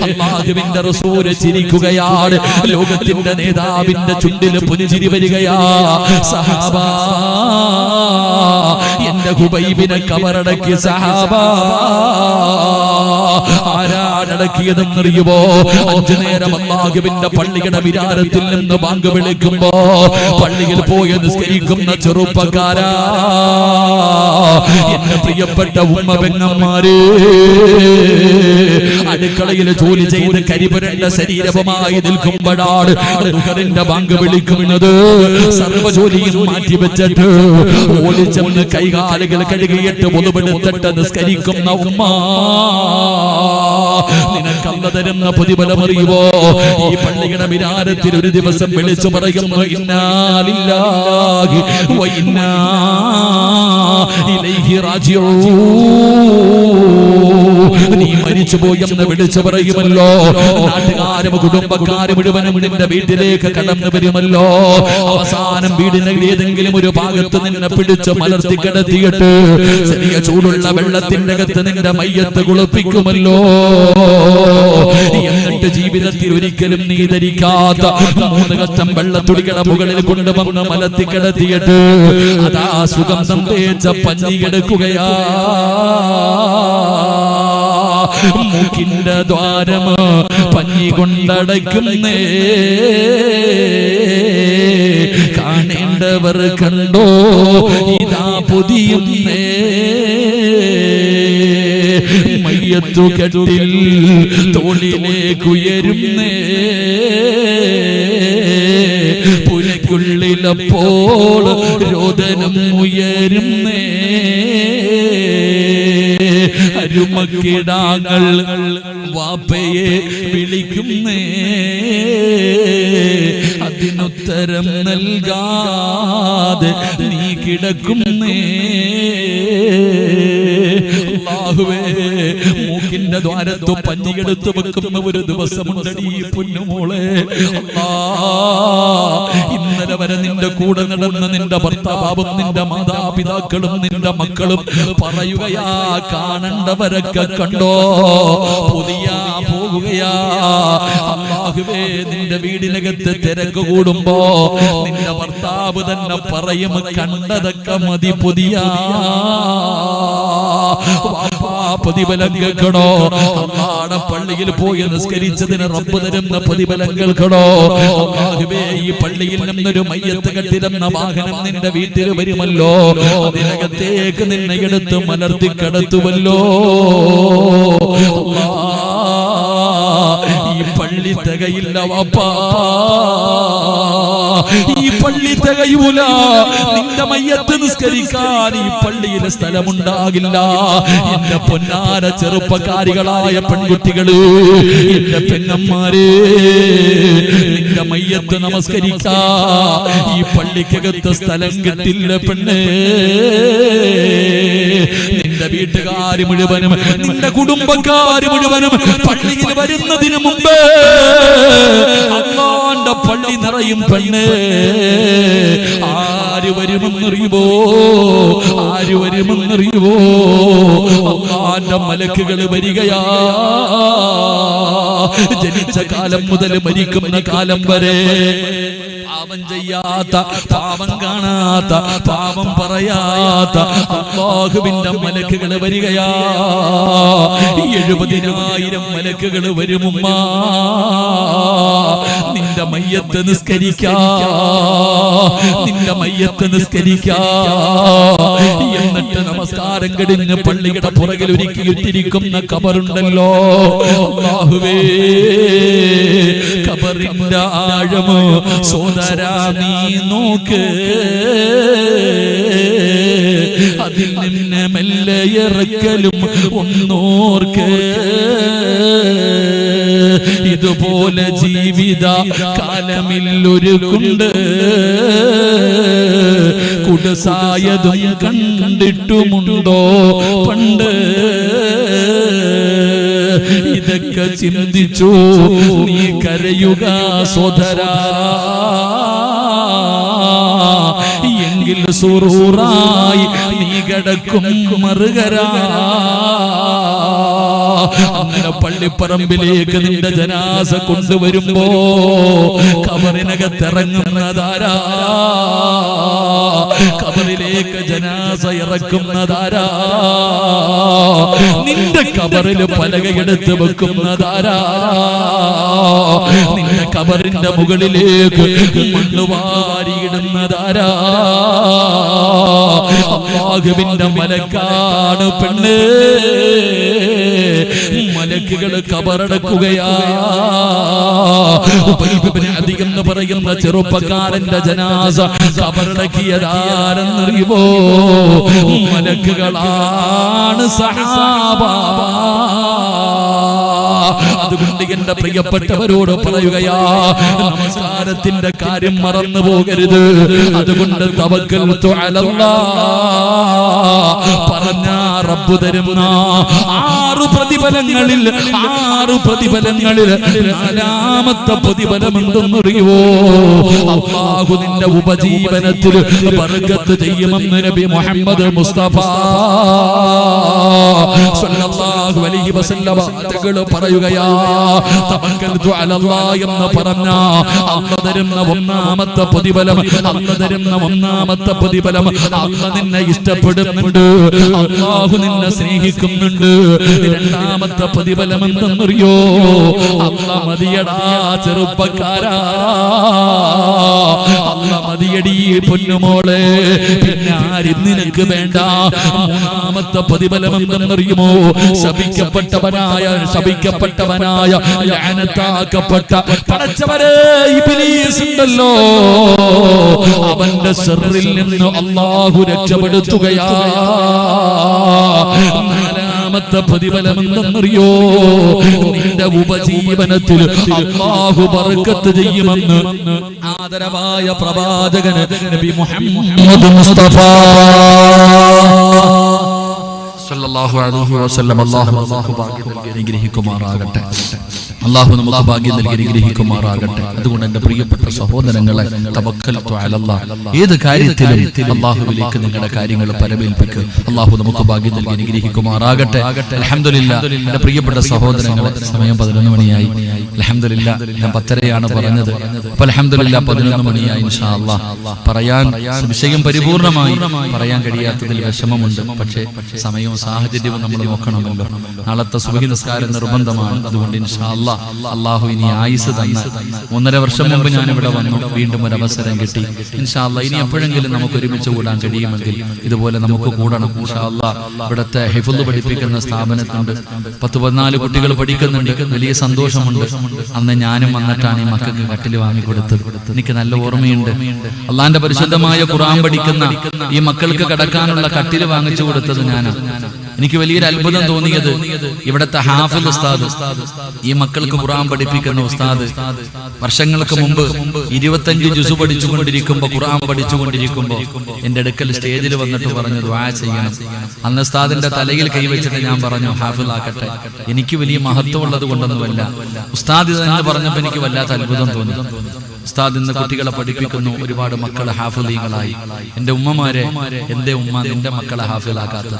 അല്ലാഹുവിന്റെ റസൂൽ ചിരിക്കുകയാണ്. ലോകത്തിന്റെ നേതാവിന്റെ ചുണ്ടിൽ പുഞ്ചിരി വരികയാ. സഹാബ, എന്റെ ഹുബൈബിനെ കബറടക്കി സഹാബ. ആരാടക്കിയതെന്നറിയുമോ? 5 നേരം അല്ലാഹുവിന്റെ പള്ളിയുടെ വിരാരത്തിൽ നിന്ന് ബാങ്ക് വിളിക്കുമ്പോ പള്ളിയിൽ പോയി നിസ്കരിക്കുന്ന ചെറുപ്പക്കാരാ, എന്റെ പ്രിയപ്പെട്ട ഉമ്മ പെങ്ങന്മാരെ, അടുക്കളയിൽ ജോലി ജോലി ചെയ്ത് കരിപുരണ്ട ശരീരവുമായി നിൽക്കുമ്പോഴാണ് ദുഹറിന്റെ ബാങ്ക് വിളിക്കുന്നത്. സർവ്വ ജോലിയും മാറ്റിവെച്ചിട്ട് ഓടിച്ചെന്ന് കൈകാലുകൾ കഴുകിയിട്ട് ഒതുപെടുത്തിട്ട് നിസ്കരിക്കുന്ന ഉമ്മ, നിനക്കല്ല തരുന്ന പ്രതിഫലമറിയുവോ? ഈ പള്ളിയുടെ മിനാരത്തിൽ ഒരു ദിവസം വിളിച്ചു പറയുന്നു, ഇന്നാ ലില്ലാഹി വ ഇന്നാ ഇലൈഹി റാജിഊൻ. നീ മരിച്ചുപോയെന്ന് വിളിച്ചു പറയുമല്ലോ. നാട്ടുകാരും കുടുംബക്കാരും മുഴുവനും നിന്റെ വീട്ടിലേക്ക് കടന്നു വരുമല്ലോ. അവസാനം വീടിന്റെ ഏതെങ്കിലും ഒരു ഭാഗത്ത് നിന്നെ പിടിച്ച് മലർത്തി കിടത്തിയിട്ട് ചെറിയ ചൂടുള്ള വെള്ളത്തിന്റെ അകത്ത് നിന്റെ മയ്യത്ത് കുളിപ്പിക്കുമല്ലോ. എന്നിട്ട് ജീവിതത്തിൽ ഒരിക്കലും നീ ധരിക്കാത്ത 3 കച്ചം വെള്ളത്തുടിയുടെ മുകളിൽ കൊണ്ടുവന്ന് മലർത്തി കിടത്തിയിട്ട് അതാ സുഗന്ധം തേച്ച പഞ്ഞിയെടുക്കുകയാ. മൂക്കിന്റെ ദ്വാരം പഞ്ഞി കൊണ്ടടയ്ക്കുന്നേ, കാണേണ്ടവർ കണ്ടോ ഇതാ പൊതിയുന്നേ. മയ്യത്തു കെട്ടിൽ തോളിലേക്കുയരുന്നേ, പുരയ്ക്കുള്ളിലപ്പോൾ രോദനം ഉയരുന്നേ. അരുമക്കിടാങ്ങൾ വാപ്പയെ വിളിക്കുന്നേ, അതിനുത്തരം നൽകാതെ നീ കിടക്കുന്നേ. അല്ലാഹുവേ, മൂക്കിന്റെ ദ്വാരത്ത് പഞ്ഞിയെടുത്ത് വെക്കുന്ന ഒരു ദിവസമുണ്ടടി പൊന്നുമോളെ. ഇന്നലെ വരെ നിന്റെ കൂടെ നടന്ന നിന്റെ ഭർത്താവും നിന്റെ മാതാപിതാക്കളും നിന്റെ മക്കളും പറയുകയാ, കാണണ്ടവരൊക്കെ കണ്ടോ, പുതിയ പോകുകയാ. അല്ലാഹുവേ, നിന്റെ വീടിനകത്ത് തിരക്ക് കൂടുമ്പോ നിന്റെ ഭർത്താവ് തന്നെ പറയും, കണ്ടതൊക്കെ മതി പുതിയ. പ്രതിഫലം കേൾക്കണോ? അല്ലാഹുവിന്റെ പള്ളിയിൽ പോയി നിസ്കരിച്ചതിന് റബ്ബ് തരുന്ന പ്രതിഫലം കേൾക്കണോ? അല്ലാഹുവേ, ഈ പള്ളിയിൽ നിന്നൊരു മയ്യത്ത് കെട്ടിരുന്ന വാഹനം നിന്റെ വീട്ടിൽ വരുമല്ലോ, അതിനകത്തേക്ക് നിന്നെ എടുത്ത് മലർത്തി കടത്തുമല്ലോ. ഈ പള്ളി തികയില്ല വാപ്പാ, ഈ പള്ളി തികയൂല. നിന്റെ മയ്യത്ത് നിസ്കരിക്കാൻ ഈ പള്ളിയിലെ സ്ഥലമുണ്ടാകില്ല. എന്റെ പൊന്നാര ചെറുപ്പക്കാരികളായ പെൺകുട്ടികള്, എന്റെ പെങ്ങന്മാരെ, നിന്റെ മയ്യത്ത് നമസ്കരിക്കാ ഈ പള്ളിക്കകത്ത് സ്ഥലം കിട്ടില്ല പെണ്ണേ. നിന്റെ വീട്ടുകാര് മുഴുവനും നിന്റെ കുടുംബക്കാര് മുഴുവനും പള്ളിയിൽ വരുന്നതിന് മുമ്പ് അല്ലാഹുവിന്റെ പള്ളി നിറയും പെണ്ണേ. ആര് വരുമെന്നറിയുമോ? ആര് വരുമെന്നറിയുമോ? അല്ലാഹുവിന്റെ മലക്കുകൾ വരികയാ. ജനിച്ച കാലം മുതൽ മരിക്കുന്ന കാലം വരെ പാപം ചെയ്യാത്ത, പാപം കാണാത്ത, പാപം പറയാത്ത അല്ലാഹുവിന്റെ മലക്കുകൾ വരികയാ. 70,000 മലക്കുകൾ വരുമുമ്മ നിന്റെ മയ്യത്ത് നിസ്കരിക്കാ, നിന്റെ മയ്യത്ത് നിസ്കരിക്കാ. എന്നിട്ട് നമസ്കാരം കഴിഞ്ഞ് പള്ളിയുടെ പുറകിൽ ഒരുക്കിയിട്ടിരിക്കുന്ന ഖബറുണ്ടല്ലോ, അല്ലാഹുവേ, ഖബറിന്റെ ആഴമോ സോദരാ നീ നോക്ക്. അതിൽ നിന്ന് മെല്ലെ ഇറക്കലും ഒന്നോർക്ക്. ഇതുപോലെ ജീവിത കാലമില്ലൊരു കൊണ്ട് കുടസായതും കണ്ടിട്ടുമുണ്ടോ പണ്ട്? ഇതൊക്കെ ചിന്തിച്ചു നീ കരയുക സോദരാ, എങ്കിൽ സുറൂറായി നീ കിടക്കും മറുകരാ. അങ്ങനെ പള്ളിപ്പറമ്പിലേക്ക് നിന്റെ ജനാസ കൊണ്ടുവരുമ്പോ ഖബറിനകത്തിറങ്ങുന്നതാരാ? ഖബറിലേക്ക് ജനാസ ഇറക്കുന്നതാരാ? നിന്റെ ഖബറിൽ പലകയെടുത്ത് വെക്കുന്നതാരാ? നിന്റെ ഖബറിന്റെ മുകളിലേക്ക് മണ്ണ് വാരിയിടുന്നതാരാ? അല്ലാഹുവിന്റെ മലക്കാണ് പെണ്ണ്. മലക്കുകൾ കബറടക്കുകയാ. എന്ന് പറയുന്ന ചെറുപ്പക്കാരന്റെ ജനാസ കബറടക്കിയതാരെന്നറിയുമോ? മലക്കുകളാണ് സഹാബ. അതുകൊണ്ട് എന്റെ പ്രിയപ്പെട്ടവരോട് പറയുകയാ, നമസ്കാരത്തിന്റെ കാര്യം മറന്നു പോകരുത്. അതുകൊണ്ട് തവക്കൽതു അലല്ലാഹ് പറഞ്ഞ റബ്ബ് തരുന്ന 6 പ്രതിഫലങ്ങളിൽ 6 പ്രതിഫലങ്ങളിൽ 4ാമത്തെ പ്രതിഫലം എന്തെന്നറിയുവോ? അല്ലാഹു നിന്റെ ഉപജീവനത്തിൽ ബർക്കത്ത് ചെയ്യുമെന്ന് നബി മുഹമ്മദ് മുസ്തഫ സല്ലല്ലാഹു അലൈഹി വസല്ലം തങ്ങൾ പറയുകയാ. തവക്കൽതു അലല്ലാഹ് എന്ന് പറഞ്ഞ അല്ലാഹു തരുന്ന 1ാമത്തെ പ്രതിഫലം, അല്ലാഹു തരുന്ന 1ാമത്തെ പ്രതിഫലം, അല്ലാഹു നിന്നെ ഇഷ്ടപ്പെടുന്നുണ്ട്, അല്ലാഹു നിന്നെ സ്നേഹിക്കുന്നുണ്ട്. 2ാമത്തെ പ്രതിഫലം എന്തെന്നറിയോ? അല്ലാഹു മതിയടാ ചെറുപ്പക്കാരാ, അല്ലാഹു മതിയടി പൊന്നുമോളെ, പിന്നെ ആരും നിനക്ക് വേണ്ട. 3ാമത്തെ പ്രതിഫലം എന്തെന്നറിയുമോ? ശപിക്കപ്പെട്ടവനായ ലഅനത്താക്കപ്പെട്ട പടച്ചവരെ ഇബ്ലീസ് ഉണ്ടല്ലോ, അവന്റെ ശർറിൽ നിന്ന് അല്ലാഹു രക്ഷപ്പെടുത്തുകയാ. 4ാമത്തെ പ്രതിഫലം എന്തെന്നറിയോ? നിന്റെ ഉപജീവനത്തിൽ അല്ലാഹു ബർക്കത്ത് ചെയ്യുമെന്ന് ആദരവായ പ്രവാചകൻ നബി മുഹമ്മദ് മുസ്തഫ സല്ലല്ലാഹു അലൈഹി വസല്ലം. അല്ലാഹു ഭാഗ്യം നൽകി അനുഗ്രഹിക്കുമാറാകട്ടെ. അല്ലാഹു നമുക്ക് ഭാഗ്യം നൽകി അനുഗ്രഹിക്കുമാറാകട്ടെ. അതുകൊണ്ട് എന്റെ പ്രിയപ്പെട്ട സഹോദരങ്ങളെ, തവക്കൽതു അലല്ലാഹ്, ഏത് കാര്യത്തിലും അല്ലാഹുവിലേക്ക് നിങ്ങളുടെ കാര്യങ്ങൾ പരമേൽപ്പിക്കുക. അല്ലാഹു നമുക്ക് ഭാഗ്യം നൽകി അനുഗ്രഹിക്കുമാറാകട്ടെ. അൽഹംദുലില്ലാ എന്റെ പ്രിയപ്പെട്ട സഹോദരങ്ങളെ, സമയം 11 മണിയായി. അൽഹംദുലില്ലാ ഞാൻ 10:30 പറഞ്ഞത്. അപ്പോൾ അൽഹംദുലില്ലാ 11 മണിയായി. ഇൻഷാ അല്ലാഹ് പറയാൻ വിഷയം പരിപൂർണമായി പറയാൻ കഴിയാത്തതിൽ വിഷമമുണ്ട്. പക്ഷേ സമയവും സാഹചര്യവും നമ്മൾ നോക്കണമല്ലോ. നാളത്തെ സുബ്ഹി നിസ്കാരം നിർബന്ധമാണ്. അതുകൊണ്ട് ഇൻഷാ അല്ലാഹ് അല്ലാഹു ഇനി ആയുസ് തന്ന 1.5 വർഷം മുമ്പ് ഞാൻ ഇവിടെ വന്നു, വീണ്ടും ഒരു അവസരം കിട്ടി. ഇൻഷാ അല്ലാഹ് ഇനി എപ്പോഴെങ്കിലും നമുക്ക് ഒരുമിച്ച് കൂടാൻ കഴിയുമെങ്കിൽ ഇതുപോലെ നമുക്ക് കൂടണം. ഇൻഷാ അല്ലാഹ് ഇവിടുത്തെ ഹിഫ്ള് പഠിപ്പിക്കുന്ന സ്ഥാപനത്തുണ്ട് 10-14 കുട്ടികൾ പഠിക്കുന്നുണ്ട്. വലിയ സന്തോഷമുണ്ട്. അന്ന് ഞാനും വന്നിട്ടാണ് ഈ മക്കൾക്ക് കട്ടിൽ വാങ്ങിക്കൊടുത്തത്. എനിക്ക് നല്ല ഓർമ്മയുണ്ട്. അള്ളാന്റെ പരിശുദ്ധമായ ഖുർആൻ പഠിക്കുന്ന ഈ മക്കൾക്ക് കിടക്കാനുള്ള കട്ടിൽ വാങ്ങിച്ചു കൊടുത്തത് ഞാനാണ്. എനിക്ക് വലിയൊരു അത്ഭുതം തോന്നിയത് ഇവിടുത്തെ ഹാഫിൽ ഉസ്താദ്, ഈ മക്കൾക്ക് ഖുർആൻ പഠിപ്പിക്കുന്ന ഉസ്താദ്, വർഷങ്ങൾക്ക് മുമ്പ് 25 ജുസ് പഠിച്ചുകൊണ്ടിരിക്കുമ്പോ, ഖുർആൻ പഠിച്ചുകൊണ്ടിരിക്കുമ്പോ എന്റെ അടുക്കൽ സ്റ്റേജിൽ വന്നിട്ട് പറഞ്ഞു ദുആ ചെയ്യണം. അന്ന് ഉസ്താദിന്റെ തലയിൽ കൈവച്ചിട്ട് ഞാൻ പറഞ്ഞു ഹാഫിൽ ആക്കട്ടെ. എനിക്ക് വലിയ മഹത്വമുള്ളത് കൊണ്ടൊന്നുമല്ല, ഉസ്താദ് എന്ന് പറഞ്ഞപ്പോ എനിക്ക് വല്ലാത്ത അത്ഭുതം തോന്നി. ഉസ്താദ് ഇന്ന് കുട്ടികളെ പഠിപ്പിക്കുന്നു, ഒരുപാട് മക്കളെ ഹാഫിളീകളായി. എന്റെ ഉമ്മമാരെ, എന്റെ ഉമ്മ നിന്റെ മക്കളെ ഹാഫിളാക്കാത്ത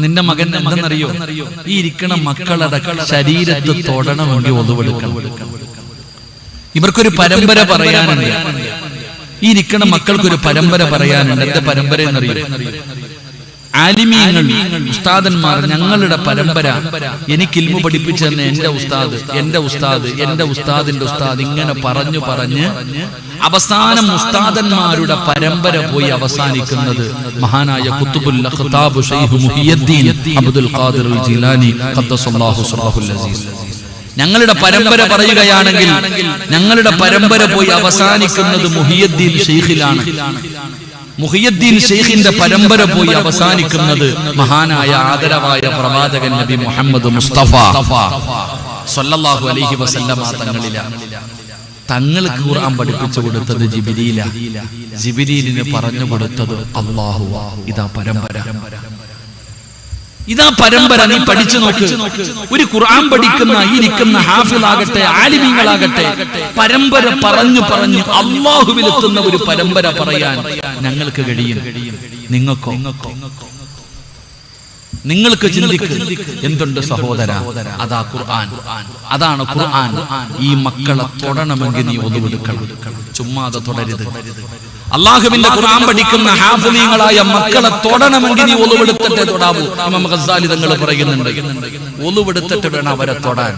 നിന്റെ മകൻ എന്തെന്നറിയോ? ഈ ഇരിക്കണ മക്കളുടെ ശരീരത്ത് തൊടണമെങ്കിൽ ഒതുവെടുക്കണം. ഇവർക്കൊരു പരമ്പര പറയാനുണ്ട്. ഈ ഇരിക്കണ മക്കൾക്കൊരു പരമ്പര പറയാനുണ്ട്. എന്താ പരമ്പര എന്നറിയോ? ആലിമീങ്ങൾ, ഉസ്താദന്മാർ, ഞങ്ങളുടെ പരമ്പര, എനിക്ക് ഇൽമു പഠിപ്പിച്ചു തന്നെ എന്റെ ഉസ്താദ്, എന്റെ ഉസ്താദ്, എന്റെ ഉസ്താദിന്റെ ഉസ്താദ്, ഇങ്ങനെ പറഞ്ഞു പറഞ്ഞ് അവസാനം ഉസ്താദന്മാരുടെ പരമ്പര പോയി അവസാനിക്കുന്നത് മഹാനായ ഖുത്ബുൽ അഖ്താബ് ശൈഖ് മുഹിയുദ്ദീൻ അബ്ദുൽ ഖാദിർ അൽ ജീലാനി ഖദ്ദസല്ലാഹു സിർറഹുൽ അസീസ്. ഞങ്ങളുടെ പരമ്പര പറയുകയാണെങ്കിൽ ഞങ്ങളുടെ പരമ്പര പോയി അവസാനിക്കുന്നത് മുഹിയുദ്ദീൻ ശൈഖിലാണ്. മുഹിയുദ്ദീൻ ശൈഖിന്റെ പരമ്പര പോയി അവസാനിക്കുന്നത് മഹാനായ ആദരവായ പ്രവാചകൻ നബി മുഹമ്മദ് മുസ്തഫ സല്ലല്ലാഹു അലൈഹി വസല്ലമ തങ്ങളിലാണ്. തങ്ങൾക്ക് ഖുർആൻ പഠിപ്പിച്ചു കൊടുത്തത് ജിബ്രീല, ജിബ്രീലിന് പറഞ്ഞു കൊടുത്തത് അല്ലാഹു. ഇതാ പരമ്പര, ഇതാ പരമ്പര. നീ പഠിച്ചു നോക്ക്. ഒരു ഖുർആൻ പഠിക്കുന്ന ഈ ഇരിക്കുന്ന ഹാഫിളാകട്ടെ, ആലിമീങ്ങളാകട്ടെ, പരമ്പര പറഞ്ഞു പറഞ്ഞ് അല്ലാഹുവിലെത്തുന്ന ഒരു പരമ്പര പറയാൻ ഞങ്ങൾക്ക് കഴിയും. നിങ്ങൾക്കോ? നിങ്ങൾക്ക് ചിന്തിക്ക്. എന്തുണ്ട് സഹോദര? അതാ ഖുർആൻ, അതാണ് ഖുർആൻ. ഈ മക്കളെ തൊടണമെങ്കിൽ നീ ഒതുവെടുക്കണം, ചുമ്മാതെ തുടരുത്. അല്ലാഹുവിന്റെ ഖുർആൻ പഠിക്കുന്ന ഹാഫിളീങ്ങളായ മക്കളെ തൊടണമെങ്കിൽ നീ ഒളുവെടുത്തിട്ടേ തൊടാവൂ. ഇമാം ഗസാലി തങ്ങൾ പറയുന്നുണ്ട്, ഒളുവെടുത്തിട്ട് വേണം അവരെ തൊടാൻ.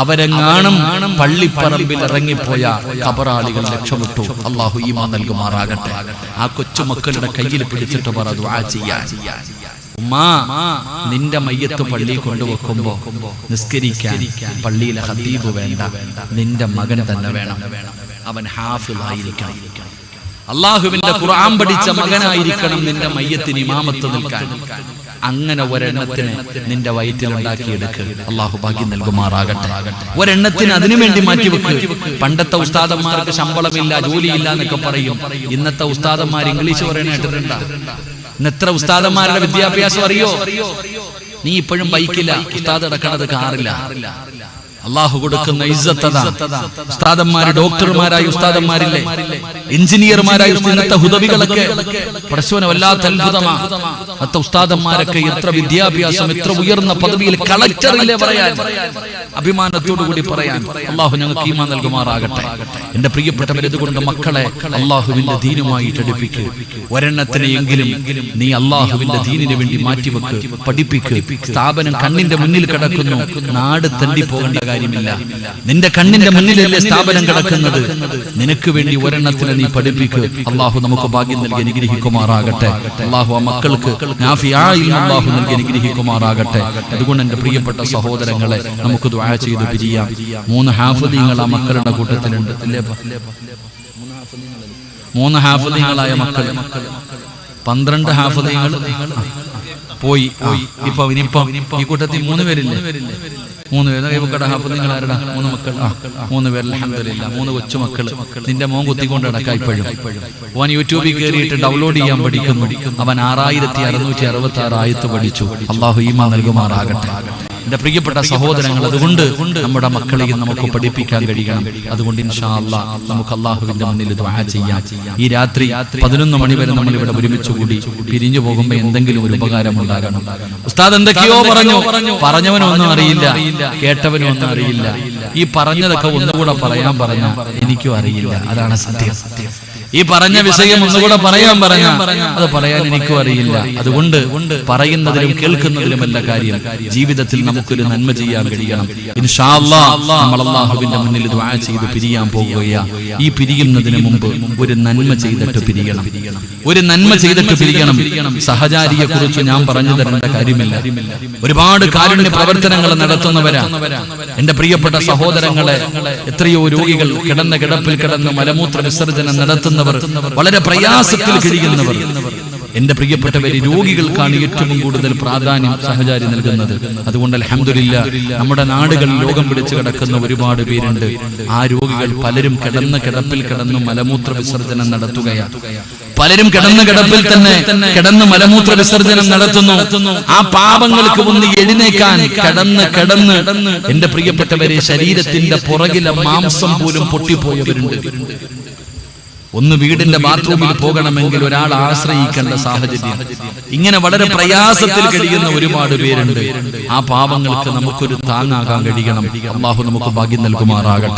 അവരെങ്ങാനും പള്ളിപ്പറമ്പിൽ ഇറങ്ങിപ്പോയ ഖബറാളികൾ രക്ഷപ്പെട്ടു. അല്ലാഹു ഈമാൻ നൽകുമാറാകട്ടെ. ആ കൊച്ചുമക്കളുടെ കയ്യിൽ പിടിച്ചിട്ട് പറ ദുആ ചെയ്യാൻ. ഉമ്മാ, നിന്റെ മയ്യത്ത് പള്ളിയിൽ കൊണ്ടുവെക്കുമ്പോ നിസ്കരിക്കാൻ പള്ളിയിലെ ഖതീബ് വേണ്ട, നിന്റെ മകൻ തന്നെ വേണം. അവൻ ഹാഫിളായിരിക്കണം, അള്ളാഹുവിന്റെ ഖുർആൻ പഠിച്ച മകനായിരിക്കണം നിന്റെ മയ്യത്തിന് ഇമാമത്ത് നിൽക്കാൻ. അങ്ങനെ ഒരെണ്ണത്തിന് നിന്റെ വയറ്റിലുണ്ടാക്കിയെടുക്ക്. അള്ളാഹു ഭാഗ്യം നൽകുമാറാകട്ടെ. ഒരെണ്ണത്തിന് അതിനു വേണ്ടി മാറ്റിവെക്ക്. പണ്ടത്തെ ഉസ്താദന്മാർക്ക് ശമ്പളമില്ല, ജോലിയില്ല എന്നൊക്കെ പറയും. ഇന്നത്തെ ഉസ്താദന്മാർ ഇംഗ്ലീഷ് പറയാൻ കേട്ടിട്ടുണ്ടാ? ഇന്നെത്ര ഉസ്താദന്മാരുടെ വിദ്യാഭ്യാസം അറിയോ? നീ ഇപ്പോഴും ബൈക്കില്ല, ഉസ്താദ് നടക്കണത് കാറില്ല. അള്ളാഹു കൊടുക്കുന്ന ഇസ്സത്തതാ. ഉസ്താദന്മാര് ഡോക്ടർമാരായ ഉസ്താദന്മാരില്ലേ, എഞ്ചിനീയർമാരായ ഇന്നത്തെ ഹുദവികളൊക്കെ പടച്ചോനെ വല്ലാത്ത അത്ഭുതമാണ്. അത്ത ഉസ്താദന്മാരൊക്കെ എത്ര വിദ്യാഭ്യാസം, എത്ര ഉയർന്ന പദവിയിൽ, കളക്ടറില്ലേ പറയാൻ, അഭിമാനത്തോടു കൂടി പറയാൻ. അള്ളാഹു ഞങ്ങൾക്ക് ഈമാൻ നൽകുമാറാകട്ടെ. എന്റെ പ്രിയപ്പെട്ടവർ, ഇതുകൊണ്ട് മക്കളെ അള്ളാഹുവിന്റെ ദീനുമായിട്ട് അടുപ്പിക്ക്. ഒരെണ്ണത്തിനെയെങ്കിലും നീ അള്ളാഹുവിന്റെ ദീനിന് വേണ്ടി മാറ്റിവെക്ക്, പഠിപ്പിക്ക്. സ്ഥാപനം കണ്ണിന്റെ മുന്നിൽ കിടക്കുന്നു, നാട് തണ്ടി പോകേണ്ട കാര്യമില്ല. നിന്റെ കണ്ണിന്റെ മുന്നിലല്ലേ സ്ഥാപനം കിടക്കുന്നത്. നിനക്ക് വേണ്ടി ഒരെണ്ണത്തിനെ നീ പഠിപ്പിക്ക്. അള്ളാഹു നമുക്ക് ഭാഗ്യം നൽകി അനുഗ്രഹിക്കുമാറാകട്ടെ. അള്ളാഹു ആ മക്കൾക്ക് അള്ളാഹു നൽകി അനുഗ്രഹിക്കുമാറാകട്ടെ. അതുകൊണ്ട് എന്റെ പ്രിയപ്പെട്ട സഹോദരങ്ങളെ, നമുക്ക് ദുആ ചെയ്ത് പിരിയാം. 3 ഹാഫിദീങ്ങൾ ആ മക്കളുടെ കൂട്ടത്തിലുണ്ട്. 3 ഹാഫിദീങ്ങളായ മക്കൾ, 12 ഹാഫിദീങ്ങൾ പോയി. ഇനിയിപ്പം ഈ കൂട്ടത്തിൽ 3 പേരില്ലേ? 3 പേര്. കൈവക്കട ഹാഫിദീങ്ങൾ ആരടാ? 3 മക്കൾ. 3 പേര് അൽഹംദുലില്ലാ. 3 കൊച്ചുമക്കൾ. നിന്റെ മോൻ കുത്തിക്കൊണ്ട് നടക്കാം ഇപ്പോഴും. അവൻ യൂട്യൂബിൽ കയറിയിട്ട് ഡൗൺലോഡ് ചെയ്യാൻ പഠിക്കുന്നു. അവൻ 6666 ആയത്ത് പഠിച്ചു. അള്ളാഹു ഈമാൻ നൽകുമാറാകട്ടെ. എന്റെ പ്രിയപ്പെട്ട സഹോദരങ്ങൾ, അതുകൊണ്ട് നമ്മുടെ മക്കളെയും നമുക്ക് പഠിപ്പിക്കാൻ കഴിയണം. അതുകൊണ്ട് ഇൻഷാ അല്ലാഹ് നമുക്ക് അള്ളാഹുവിന്റെ മുന്നിൽ ദുആ ചെയ്യാം. ഈ രാത്രി 11 മണി വരെ നമ്മൾ ഇവിടെ ഒരുമിച്ച് കൂടി പിരിഞ്ഞു പോകുമ്പോൾ എന്തെങ്കിലും ഒരു ഉപകാരം ഉണ്ടാകണം. ഉസ്താദ് എന്തൊക്കെയോ പറഞ്ഞവനൊന്നും അറിയില്ല, കേട്ടവനും ഒന്നും അറിയില്ല. ഈ പറഞ്ഞതൊക്കെ ഒന്നുകൂടെ പറയാൻ പറഞ്ഞ എനിക്കും അറിയില്ല. അതാണ് സത്യം. ഈ പറഞ്ഞ വിഷയം ഒന്നുകൂടെ പറയാൻ പറഞ്ഞ അത് പറയാൻ എനിക്കും അറിയില്ല. അതുകൊണ്ട് പറയുന്നതിലും കേൾക്കുന്നതിലുമല്ല കാര്യം, ജീവിതത്തിൽ നമുക്കൊരു നന്മ ചെയ്യാൻ കഴിയണം. ഇൻഷാ അല്ലാഹ് നമ്മൾ അല്ലാഹുവിന്റെ മുന്നിൽ ദുആ ചെയ്ത് പിരിയാൻ പോകുകയാണ്. ഈ പിരിയുന്നതിന് മുമ്പ് ഒരു നന്മ ചെയ്തിട്ട് പിരിയണം. ഒരു നന്മ ചെയ്തിട്ട് പിരിയണം. സഹചാരിയെ കുറിച്ച് ഞാൻ പറഞ്ഞു തരേണ്ട കാര്യമില്ല. ഒരുപാട് കാരുണ്യ പ്രവർത്തനങ്ങൾ നടത്തുന്നവരാ എന്റെ പ്രിയപ്പെട്ട സഹോദരങ്ങളെ. എത്രയോ രോഗികൾ കിടന്ന കിടപ്പിൽ കിടന്ന് മലമൂത്ര വിസർജനം നടത്തുന്നവർ, വളരെ പ്രയാസത്തിൽ കഴിയുന്നവർ. എന്റെ പ്രിയപ്പെട്ടവരെ, രോഗികൾക്കാണ് ഏറ്റവും കൂടുതൽ പ്രാധാന്യം സഹചാരി നൽകുന്നത്. അതുകൊണ്ട് അൽഹംദുലില്ലാ നമ്മുടെ നാടുകളിൽ രോഗം പിടിച്ചു കിടക്കുന്ന ഒരുപാട് പേരുണ്ട്. ആ രോഗികൾ പലരും കിടന്ന കിടപ്പിൽ കിടന്ന് മലമൂത്ര വിസർജനം നടത്തുകയാണ്. പലരും കിടന്ന കിടപ്പിൽ തന്നെ കിടന്ന് മലമൂത്ര വിസർജനം നടത്തുന്നു. ആ പാപങ്ങൾക്ക് ഒന്ന് എഴുന്നേക്കാൻ കിടന്ന് എന്റെ പ്രിയപ്പെട്ടവരെ, ശരീരത്തിന്റെ പുറകിലെ മാംസം പോലും പൊട്ടിപ്പോയവരുണ്ട്. ഒന്ന് വീടിന്റെ ബാത്റൂമിൽ പോകണമെങ്കിൽ ഒരാൾ ആശ്രയിക്കേണ്ട സാഹചര്യം. ഇങ്ങനെ വളരെ പ്രയാസത്തിൽ കഴിയുന്ന ഒരുപാട് പേരുണ്ട്. ആ പാപങ്ങൾക്ക് നമുക്കൊരു താങ്ങാകാൻ കഴിയണം. അല്ലാഹു നമുക്ക് ഭാഗ്യം നൽകുമാറാകട്ടെ.